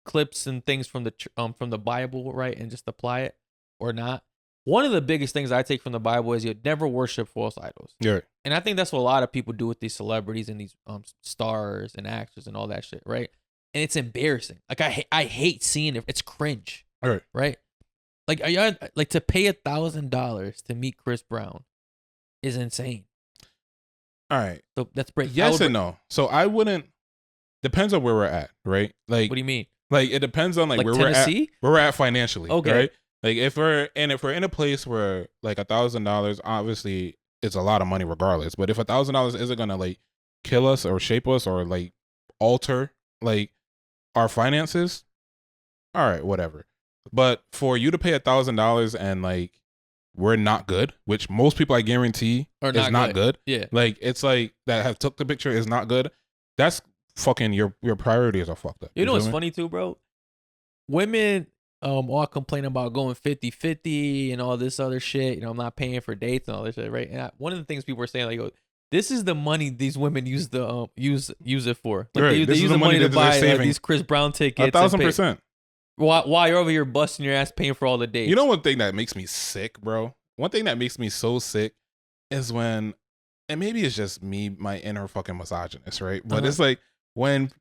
clips and things from the Bible, right, and just apply it or not. One of the biggest things I take from the Bible is you never worship false idols. Yeah. And I think that's what a lot of people do with these celebrities and these stars and actors and all that shit, right? And it's embarrassing. Like I hate seeing it. It's cringe. All right. Right? Like to pay $1,000 to meet Chris Brown is insane. All right. So that's break. Yes and no. So I wouldn't. Depends on where we're at, right? Like, what do you mean? Like it depends on like where Tennessee? where we're at financially. Okay. Right? Like if we're in a place where like $1,000, obviously it's a lot of money regardless. But if $1,000 isn't gonna like kill us or shape us or like alter like our finances, all right, whatever. But for you to pay $1,000 and like we're not good, which most people I guarantee is not good. Yeah. Like it's like that have took the picture is not good. That's fucking your priorities are fucked up. You know what's funny too, bro? Women all complain about going 50-50 and all this other shit. I'm not paying for dates and all this shit, right? And one of the things people are saying, like, this is the money these women use it for. Like, right. they use the money to buy these Chris Brown tickets. 1,000%. While you're over here busting your ass paying for all the dates. You know one thing that makes me sick, bro? One thing that makes me so sick is when, and maybe it's just me, my inner fucking misogynist, right? But it's like when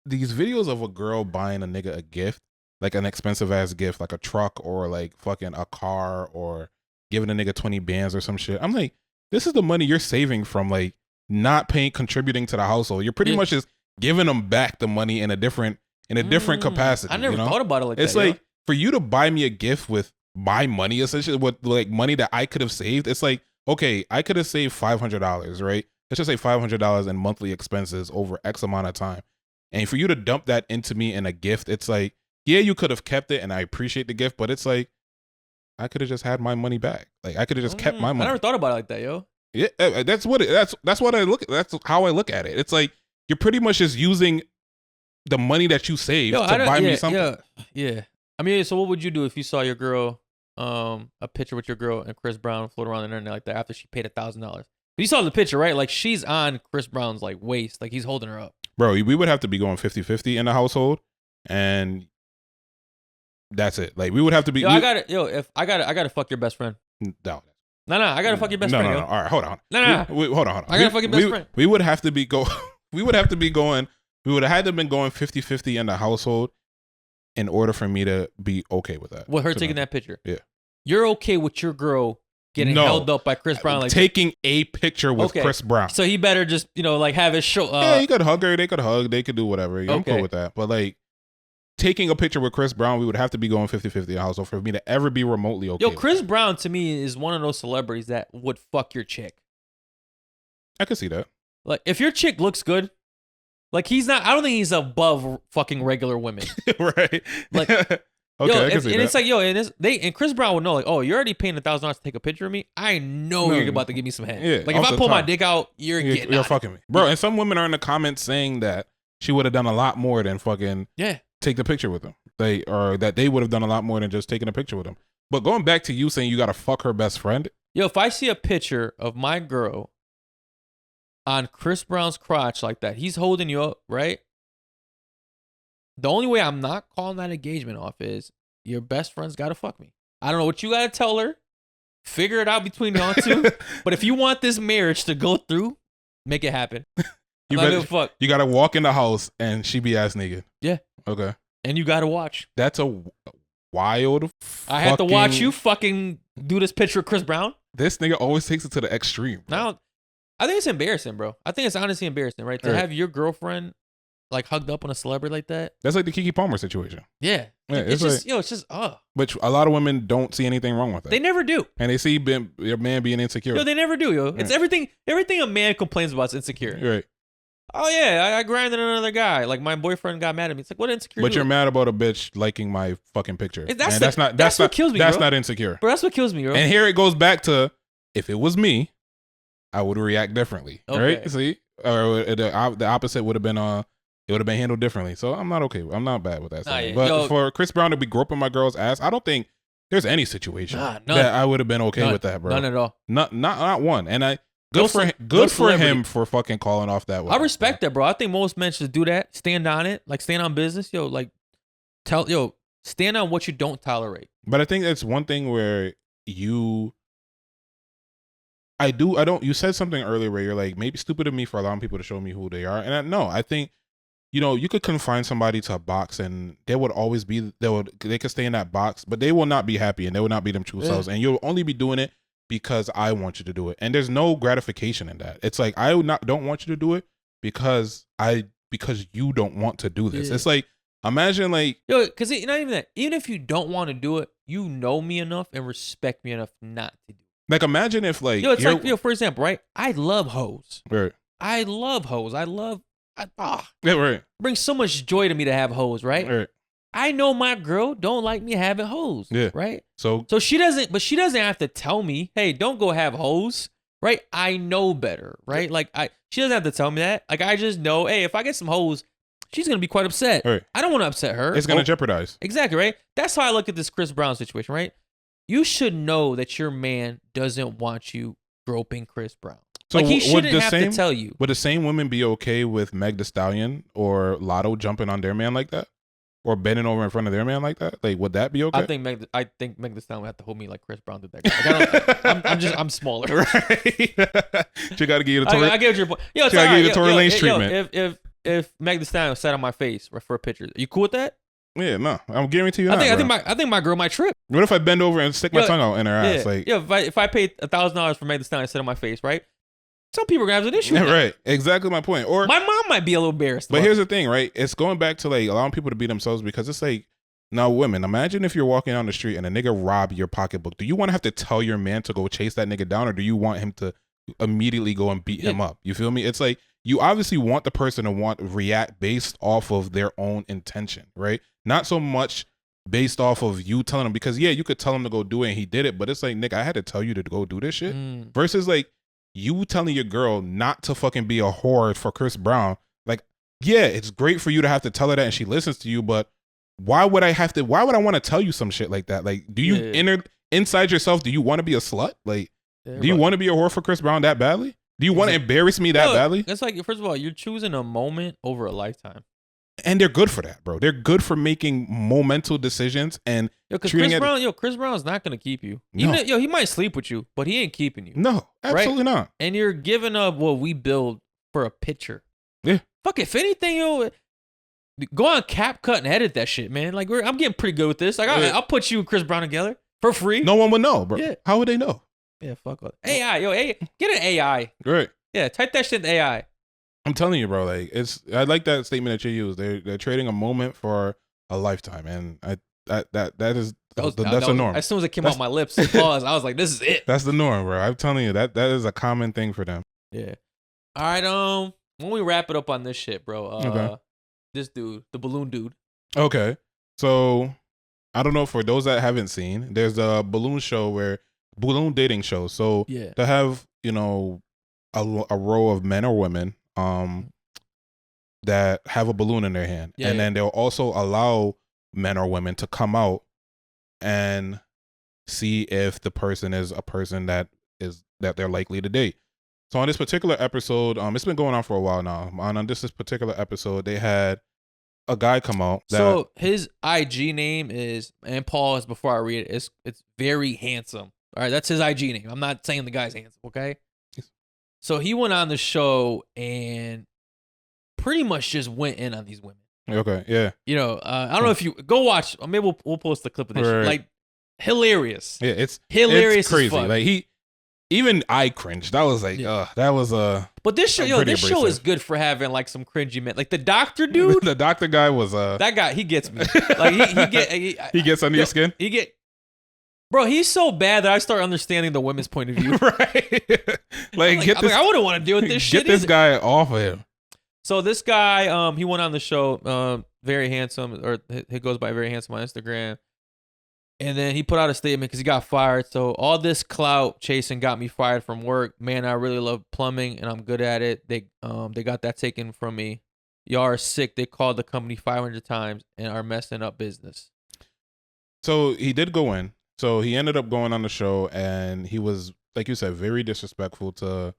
these videos of a girl buying a nigga a gift, like an expensive ass gift, like a truck or like fucking a car or giving a nigga 20 bands or some shit. I'm like, this is the money you're saving from like not contributing to the household. You're pretty much just giving them back the money in a different capacity. I never thought about it like that. It's like for you to buy me a gift with my money, essentially with like money that I could have saved. It's like, okay, I could have saved $500, right? Let's just say $500 in monthly expenses over X amount of time. And for you to dump that into me in a gift, it's like, yeah, you could have kept it and I appreciate the gift, but it's like, I could have just had my money back. Like I could have just kept my money. I never thought about it like that, yo. Yeah, that's what I look at. That's how I look at it. It's like you're pretty much just using the money that you saved to buy me something. Yeah. I mean, so what would you do if you saw your girl, a picture with your girl and Chris Brown float around the internet like that after she paid $1,000? You saw the picture, right? Like she's on Chris Brown's like waist, like he's holding her up. Bro, we would have to be going 50-50 in the household, and that's it. Like we would have to be. Yo, I gotta fuck your best friend. No, I gotta fuck your best friend. No. All right, hold on. No. Hold on. I gotta fuck your best friend. We would have to be go. We would have to be going. We would have had to been going 50-50 in the household in order for me to be okay with that. With her taking that picture. Yeah. You're okay with your girl getting held up by Chris Brown, like taking a picture with Chris Brown. So he better just like have his show. Yeah, he could hug her. They could hug. They could do whatever. I'm cool with that. But like taking a picture with Chris Brown, we would have to be going 50-50 in the household for me to ever be remotely okay. Yo, Chris Brown to me is one of those celebrities that would fuck your chick. I could see that. Like if your chick looks good, like he's not. I don't think he's above fucking regular women. Right. Like. Okay, it's like, and Chris Brown would know, like, oh, you're already paying $1,000 to take a picture of me. I know you're about to give me some head. Yeah, like if I pull my dick out, you're fucking me, bro. And some women are in the comments saying that she would have done a lot more than fucking take the picture with him. That they would have done a lot more than just taking a picture with him. But going back to you saying you gotta fuck her best friend. Yo, if I see a picture of my girl on Chris Brown's crotch like that, he's holding you up, right? The only way I'm not calling that engagement off is your best friend's got to fuck me. I don't know what you got to tell her. Figure it out between y'all two. But if you want this marriage to go through, make it happen. You got to walk in the house and she be ass naked. Yeah. Okay. And you got to watch. That's a wild. I have to watch you fucking do this picture of Chris Brown. This nigga always takes it to the extreme. Bro. Now, I think it's embarrassing, bro. I think it's honestly embarrassing, right? To have your girlfriend like hugged up on a celebrity like that. That's like the Keke Palmer situation. Yeah. It's just Which a lot of women don't see anything wrong with that. They never do. And they see your man being insecure. Yo, they never do, yo. It's everything a man complains about is insecure. Right. Oh yeah, I grinded another guy. Like my boyfriend got mad at me. It's like, what insecure? But you're mad about a bitch liking my fucking picture. That's what kills me, That's bro. not insecure. Bro, that's what kills me, bro. And here it goes back to if it was me, I would react differently. Okay. Right? See, or the opposite would have been it would have been handled differently. So I'm not okay. I'm not bad with that. Nah, yeah. But Yo, for Chris Brown to be groping my girl's ass, I don't think there's any situation that I would have been okay with that, bro. None at all. Not one. And I good for him for fucking calling off that way. I respect that, bro. I think most men should do that. Stand on it, like stand on business. Yo, like stand on what you don't tolerate. But I think it's one thing where you said something earlier where you're like, maybe stupid of me for allowing people to show me who they are. And I think, you could confine somebody to a box and they would always be, they could stay in that box, but they will not be happy and they will not be them true selves. And you'll only be doing it because I want you to do it. And there's no gratification in that. It's like, don't want you to do it because you don't want to do this. It's like, imagine like, because not even that, even if you don't want to do it, you know me enough and respect me enough not to do it. Like, imagine if like, it's like, for example, right? I love hoes. Right. I love hoes. Yeah, right. Brings so much joy to me to have hoes, right? Right. I know my girl don't like me having hoes. Yeah. Right. So she doesn't have to tell me, hey, don't go have hoes. Right. I know better. Right. Like she doesn't have to tell me that. Like I just know, hey, if I get some hoes, she's gonna be quite upset. Right. I don't want to upset her. It's gonna jeopardize. Exactly. Right. That's how I look at this Chris Brown situation. Right. You should know that your man doesn't want you groping Chris Brown. So like he shouldn't have to tell you. Would the same women be okay with Meg Thee Stallion or Lotto jumping on their man like that, or bending over in front of their man like that? Like, would that be okay? I think Meg Thee Stallion would have to hold me like Chris Brown did that. Like, I'm smaller. Right. She got to give you the Tory. I get your point. Yo, she got to give you the Tory Lanez treatment. If Meg Thee Stallion sat on my face for a picture, are you cool with that? Yeah, no, I'm guarantee you. I think my girl might trip. What if I bend over and stick my tongue out in her ass? Like, if I paid $1,000 for Meg Thee Stallion to sit on my face, right? Some people are gonna have an issue. Yeah, right. Exactly my point. Or my mom might be a little embarrassed. But here's the thing, right? It's going back to like allowing people to be themselves, because it's like, now women, imagine if you're walking down the street and a nigga rob your pocketbook. Do you want to have to tell your man to go chase that nigga down, or do you want him to immediately go and beat him up? You feel me? It's like, you obviously want the person to react based off of their own intention, right? Not so much based off of you telling him, because you could tell him to go do it and he did it, but it's like, nigga, I had to tell you to go do this shit. Versus like you telling your girl not to fucking be a whore for Chris Brown. Like, yeah, it's great for you to have to tell her that and she listens to you, but why would I want to tell you some shit like that? Like, do you inside yourself, do you want to be a slut? Like, do you want to be a whore for Chris Brown that badly? Do you want to embarrass me that badly? It's like, first of all, you're choosing a moment over a lifetime. And they're good for that, bro. They're good for making momental decisions and treating Chris Brown's not gonna keep you. Even he might sleep with you, but he ain't keeping you. No, absolutely not. And you're giving up what we build for a picture. Yeah. Fuck, if anything, go on CapCut and edit that shit, man. Like I'm getting pretty good with this. Like I'll put you and Chris Brown together for free. No one would know, bro. Yeah. How would they know? Yeah, fuck up. AI, get an AI. Right. Yeah, type that shit in AI. I'm telling you, bro. Like I like that statement that you used. They're trading a moment for a lifetime, and that's the norm. As soon as it came out my lips, pause. I was like, this is it. That's the norm, bro. I'm telling you that is a common thing for them. Yeah. All right. When we wrap it up on this shit, bro. Okay. This dude, the balloon dude. Okay. So I don't know, for those that haven't seen, there's a balloon dating show. So to have a row of men or women that have a balloon in their hand, and then they'll also allow men or women to come out and see if the person is a person that they're likely to date. So on this particular episode, it's been going on for a while now. On this particular episode, they had a guy come out. So his IG name is, and pause before I read it, it's very handsome. All right, that's his IG name. I'm not saying the guy's handsome, okay? So he went on the show and pretty much just went in on these women. Okay, yeah. I don't know if you go watch. Maybe we'll post the clip of this. Right. Like, hilarious. Yeah, it's hilarious. It's crazy. As fuck. Like even I cringed. That was like, that was But this show, show is good for having like some cringy men. Like the doctor dude. The doctor guy was that guy. He gets me. Like he gets under your skin. Bro, he's so bad that I start understanding the women's point of view. Right. I wouldn't want to deal with this shit. Get this guy off of him. So this guy, he went on the show, very handsome, or he goes by very handsome on Instagram. And then he put out a statement because he got fired. So all this clout chasing got me fired from work. Man, I really love plumbing and I'm good at it. They got that taken from me. Y'all are sick. They called the company 500 times and are messing up business. So he did go in. So he ended up going on the show, and he was, like you said, very disrespectful to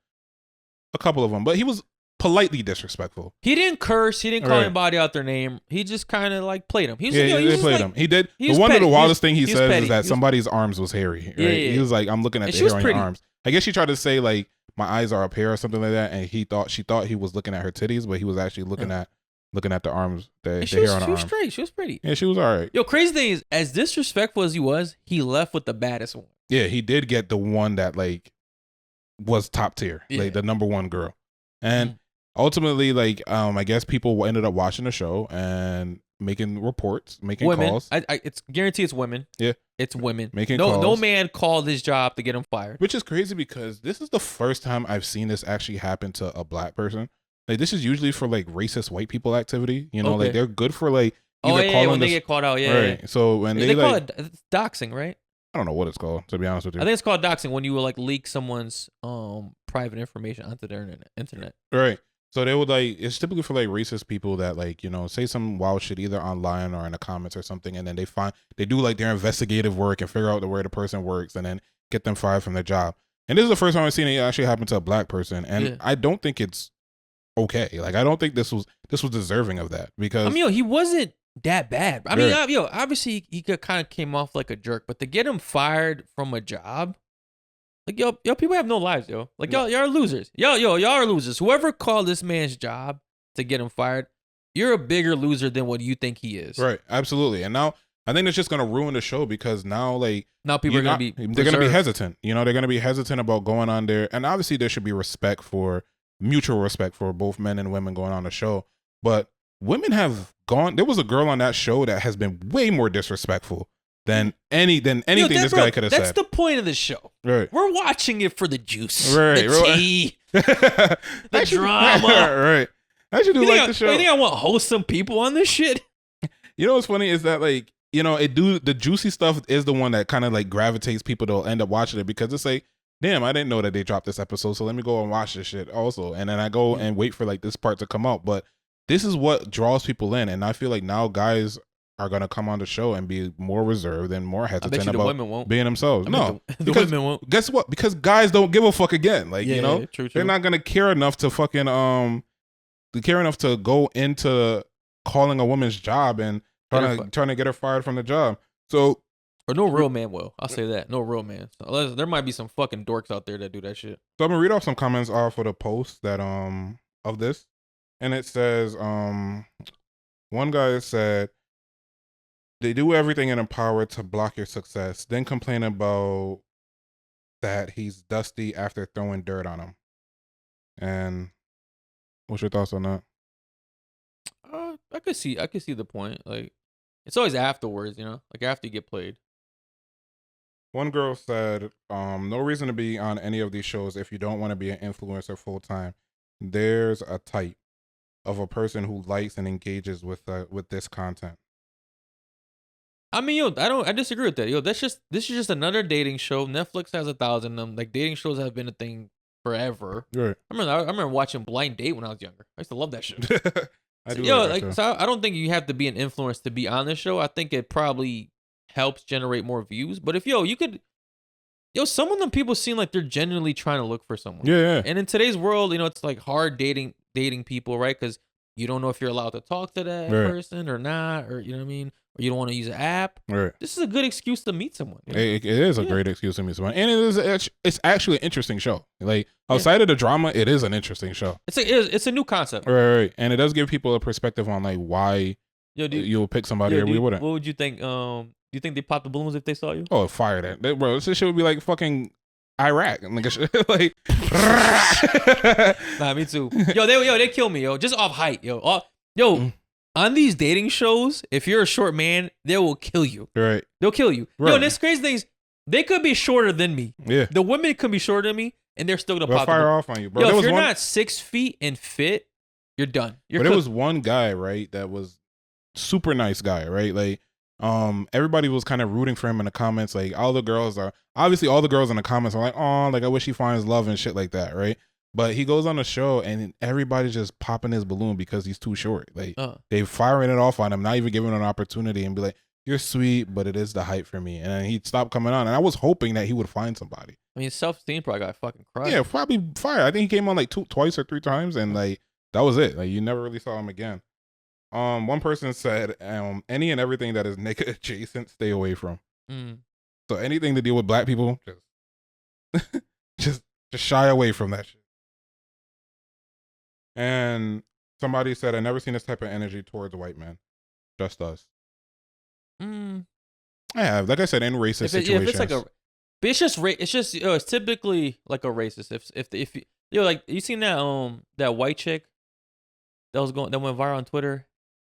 a couple of them. But he was politely disrespectful. He didn't curse. He didn't call anybody out their name. He just kind of like played him. He played him. He did. One of the wildest thing he says is that somebody's arms was hairy. Right? Yeah. He was like, I'm looking at the hair on your arms. I guess she tried to say like my eyes are up here or something like that, and she thought he was looking at her titties, but he was actually looking at the arms, the hair on her arms. She was straight. She was pretty. Yeah, she was all right. Yo, crazy thing is, as disrespectful as he was, he left with the baddest one. Yeah, he did get the one that like was top tier, like the number one girl. And ultimately, like, I guess people ended up watching the show and making reports, making calls. It's guaranteed it's women. Yeah. It's women. Making calls. No man called his job to get him fired. Which is crazy because this is the first time I've seen this actually happen to a black person. Like, this is usually for like racist white people activity. You know, like they're good for like when they get called out. Right. Yeah. So when they call it doxing, right? I don't know what it's called, to be honest with you. I think it's called doxing when you will like leak someone's private information onto their internet. Right. So they would like, it's typically for like racist people that like, you know, say some wild shit either online or in the comments or something, and then they do like their investigative work and figure out where the person works and then get them fired from their job. And this is the first time I've seen it actually happen to a black person, and I don't think it's okay. Like, I don't think this was deserving of that, because I mean, he wasn't that bad. I mean, obviously he kind of came off like a jerk, but to get him fired from a job, like yo, people have no lives, yo. Like y'all are losers. Y'all are losers. Whoever called this man's job to get him fired, you're a bigger loser than what you think he is. Right, absolutely. And now I think it's just gonna ruin the show, because now people are gonna be hesitant. You know, they're gonna be hesitant about going on there, and obviously there should be mutual respect for both men and women going on the show. But women have gone. There was a girl on that show that has been way more disrespectful than anything this guy could have said. That's the point of the show. Right. We're watching it for the juice, right, the tea, the drama. Right. I should do like the show. You think I want wholesome people on this shit? You know what's funny is that, like, you know, the juicy stuff is the one that kind of like gravitates people to end up watching it, because it's like, damn, I didn't know that they dropped this episode, so let me go and watch this shit also. And then I go and wait for like this part to come out. But this is what draws people in, and I feel like now guys are gonna come on the show and be more reserved and more hesitant about being themselves. The women won't. Guess what? Because guys don't give a fuck again. Like, you know, true. They're not gonna care enough to fucking to go into calling a woman's job and trying to get her fired from the job. So, or no real man will. I'll say that. No real man. So, there might be some fucking dorks out there that do that shit. So I'm gonna read off some comments off of the post that of this. And it says, one guy said, they do everything in their power to block your success, then complain about that he's dusty after throwing dirt on him. And what's your thoughts on that? I could see the point. Like, it's always afterwards, you know, like after you get played. One girl said, no reason to be on any of these shows if you don't want to be an influencer full time. There's a type of a person who likes and engages with this content. I mean, I disagree with that. This is just another dating show. Netflix has 1,000 of them. Like, dating shows have been a thing forever. Right. I remember watching Blind Date when I was younger. I used to love that shit. So I don't think you have to be an influencer to be on this show. I think it probably helps generate more views. But if some of them people seem like they're genuinely trying to look for someone. Yeah. And in today's world, you know, it's like hard dating people, right? Because you don't know if you're allowed to talk to that person or not, or you know what I mean, or you don't want to use an app. Right. This is a good excuse to meet someone. You know? It is a great excuse to meet someone, and it's actually an interesting show. Like, outside of the drama, it is an interesting show. It's a new concept. Right. And it does give people a perspective on like why you'll pick somebody or we wouldn't. What would you think? Do you think they pop the balloons if they saw you? Oh, fire that, bro! This shit would be like fucking Iraq, like Nah, me too. They kill me, just off height, on these dating shows, if you're a short man, they will kill you. Right. They'll kill you. Right. This crazy thing is, they could be shorter than me. Yeah. The women could be shorter than me, and they're still gonna They'll pop fire off on you, bro. If you're not 6 feet and fit, you're done. There was one guy, right, that was super nice guy, right? Like, Everybody was kind of rooting for him in the comments. Like all the girls in the comments are like, oh, like I wish he finds love and shit like that, right? But he goes on the show and everybody's just popping his balloon because he's too short. Like they firing it off on him, not even giving him an opportunity and be like, you're sweet, but it is the height for me. And then he'd stop coming on. And I was hoping that he would find somebody. I mean, self-esteem probably got fucking crushed. Yeah, probably fired. I think he came on like twice or 3 times and like that was it. Like you never really saw him again. One person said, any and everything that is nigga adjacent, stay away from. So anything to deal with black people, just shy away from that shit. And somebody said, I never seen this type of energy towards a white man. Just us. I have, like I said, in racist situations. Yeah, if it's like but it's just it's typically like a racist. If you know, like you seen that white chick that went viral on Twitter.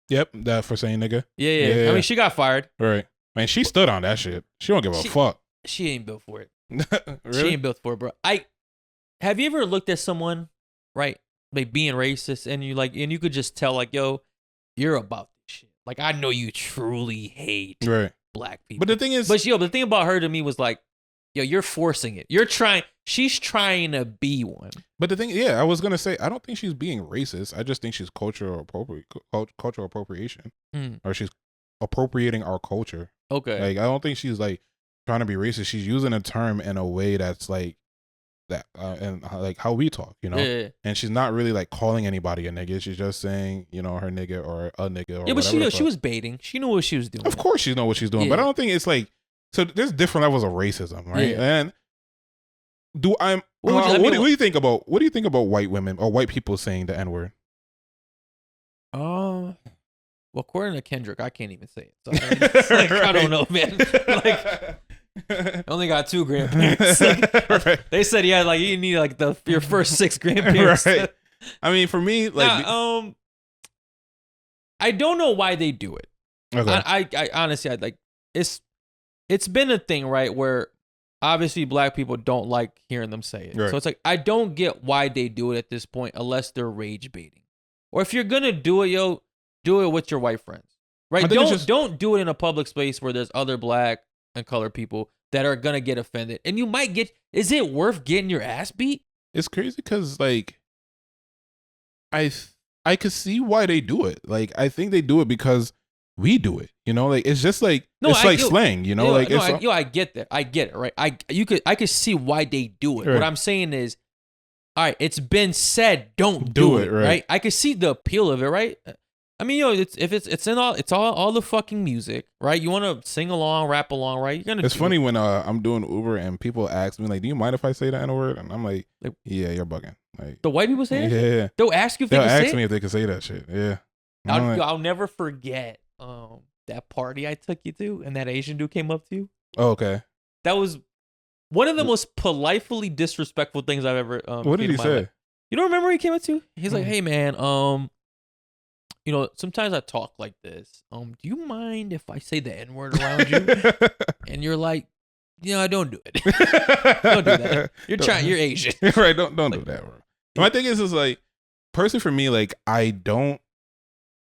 Yep, that for saying nigga. Yeah. I mean, she got fired. Right. Man, she stood on that shit. She don't give a fuck. She ain't built for it. Really? She ain't built for it, bro. Have you ever looked at someone, right, like being racist, and you could just tell, like, yo, you're about this shit. Like, I know you truly hate black people. But the thing is, the thing about her to me was like, yo, you're forcing it. She's trying to be one. But the thing, I was gonna say, I don't think she's being racist. I just think she's cultural appropriation, or she's appropriating our culture. Okay. Like, I don't think she's like trying to be racist. She's using a term in a way that's like that, and like how we talk, you know. Yeah. And she's not really like calling anybody a nigga. She's just saying, you know, her nigga or a nigga. Or yeah, but she was baiting. She knew what she was doing. Of course, she know what she's doing. But I don't think it's like. So there's different levels of racism, right? Yeah. And what do you think about white women or white people saying the N-word? Well, according to Kendrick, I can't even say it. So like, I don't know, man. Like, I only got 2 grandparents. Like, they said, like you need like your first 6 grandparents. Right. I mean, for me, like, I don't know why they do it. Okay. I honestly, it's been a thing, right, where obviously black people don't like hearing them say it. Right. So it's like, I don't get why they do it at this point unless they're rage baiting. Or if you're going to do it, do it with your white friends, right? Don't do it in a public space where there's other black and colored people that are going to get offended. And you might is it worth getting your ass beat? It's crazy because, like, I could see why they do it. Like, I think they do it because we do it, you know, like it's just like slang, you know, I get that, I get it, right? I could see why they do it. Right. What I'm saying is, all right, it's been said, don't do it, right? I could see the appeal of it, right? I mean, it's all the fucking music, right? You want to sing along, rap along, right? You're gonna. It's funny when I'm doing Uber and people ask me like, "Do you mind if I say the N-word?" And I'm like, "Yeah, you're bugging." Like the white people say it. Yeah, they'll ask you if they can say it. They'll ask me if they can say that shit. Yeah, I'll never forget. That party I took you to and that Asian dude came up to you. Oh, okay. That was one of the most politely disrespectful things I've ever what did he say? Life. You don't remember he came up to you? He's like, hey man, you know, sometimes I talk like this. Do you mind if I say the N-word around you? And you're like, yeah, don't do it. Don't do that. You're Asian. Right, don't do that, bro. My thing is like, personally for me, like I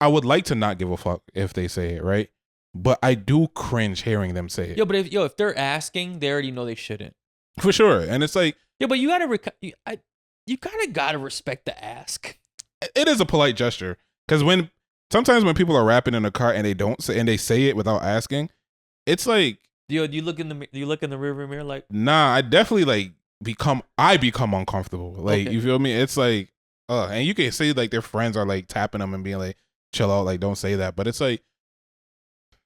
would like to not give a fuck if they say it, right? But I do cringe hearing them say it. But if they're asking, they already know they shouldn't. For sure. And it's like, but you kind of gotta respect the ask. It is a polite gesture. Because sometimes when people are rapping in a car and they say it without asking, it's like, do you look in the rearview mirror like? Nah, I definitely like become uncomfortable. Like, You feel me? It's like, and you can say like their friends are like tapping them and being like, chill out, like don't say that. But it's like,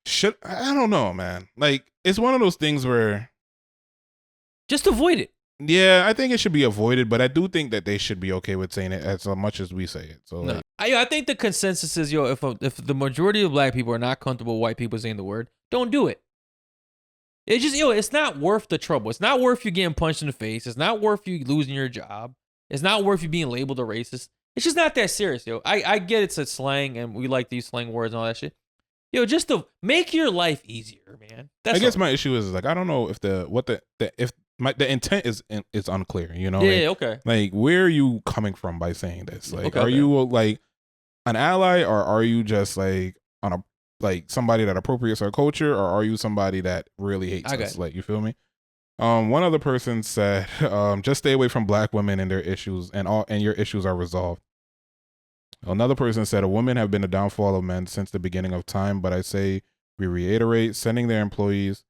shit, I don't know, man. Like, it's one of those things where just avoid it. Yeah, I think it should be avoided, but I do think that they should be okay with saying it as much as we say it. So, like, I think the consensus is, if the majority of black people are not comfortable with white people saying the word, don't do it. It's just, it's not worth the trouble. It's not worth you getting punched in the face. It's not worth you losing your job. It's not worth you being labeled a racist. It's just not that serious, I get it's a slang and we like these slang words and all that shit. Just to make your life easier, man. I guess my issue is like, I don't know if the intent is unclear, you know? Yeah, okay. Like, where are you coming from by saying this? Like, are you like an ally or are you just like on a like somebody that appropriates our culture, or are you somebody that really hates us? Like, you feel me? One other person said, just stay away from black women and their issues, and your issues are resolved. Another person said, a women have been a downfall of men since the beginning of time, but I say we reiterate, sending their employees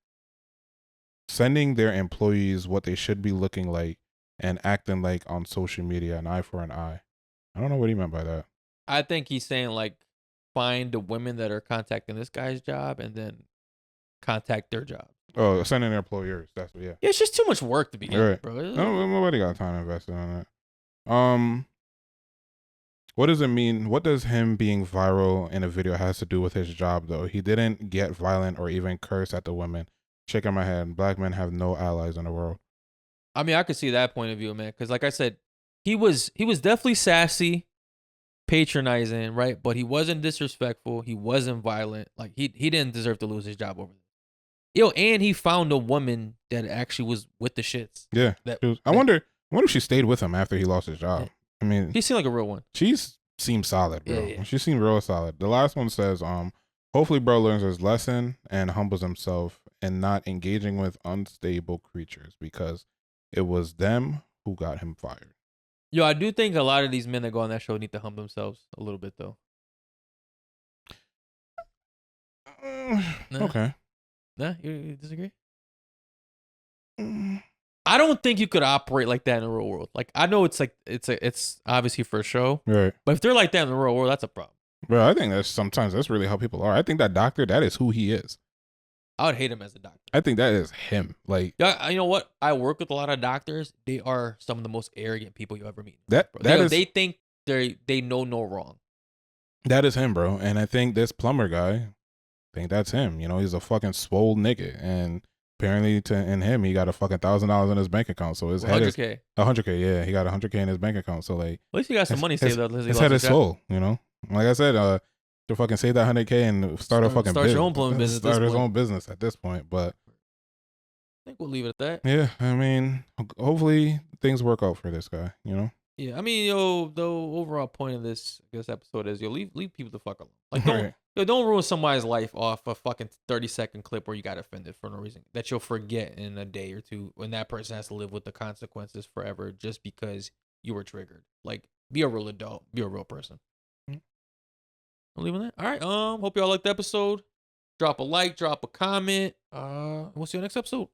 what they should be looking like and acting like on social media, an eye for an eye. I don't know what he meant by that. I think he's saying, like, find the women that are contacting this guy's job and then contact their job. Oh, sending their employers. That's what, yeah. Yeah, it's just too much work to be right, bro. Nobody got time invested on that. What does it mean? What does him being viral in a video has to do with his job, though? He didn't get violent or even curse at the women. Shaking my head. Black men have no allies in the world. I mean, I could see that point of view, man. Because, like I said, he was definitely sassy, patronizing, right? But he wasn't disrespectful. He wasn't violent. Like, he didn't deserve to lose his job over this. Yo, and he found a woman that actually was with the shits. Yeah. I wonder if she stayed with him after he lost his job. Yeah. I mean, he seemed like a real one. She seemed solid, bro. Yeah. She seemed real solid. The last one says, hopefully bro learns his lesson and humbles himself and not engaging with unstable creatures, because it was them who got him fired. Yo, I do think a lot of these men that go on that show need to humble themselves a little bit, though. Nah. Okay. Nah, you disagree? I don't think you could operate like that in the real world. Like, I know it's obviously for a show, right? But if they're like that in the real world, that's a problem. Bro, I think that's really how people are. I think that doctor, that is who he is. I would hate him as a doctor. I think that is him. Like, you know what? I work with a lot of doctors. They are some of the most arrogant people you ever meet. They think they know no wrong. That is him, bro. And I think this plumber guy, I think that's him. You know, he's a fucking swole nigga, and apparently, in him, he got a fucking $1,000 in his bank account. So his head is $100K. Yeah, he got $100K in his bank account. So, like, at least he got some money saved up. His head is swole. You know, like I said, to fucking save that $100K and start your own plumbing business. Start his own business at this point. But I think we'll leave it at that. Yeah, I mean, hopefully things work out for this guy. You know. Yeah, I mean, the overall point of this episode is leave people the fuck alone. Like, don't ruin somebody's life off a fucking 30-second clip where you got offended for no reason that you'll forget in a day or two, when that person has to live with the consequences forever just because you were triggered. Like, be a real adult, be a real person. I'll leave it at that. All right. Hope y'all liked the episode. Drop a like, drop a comment. We'll see you next episode.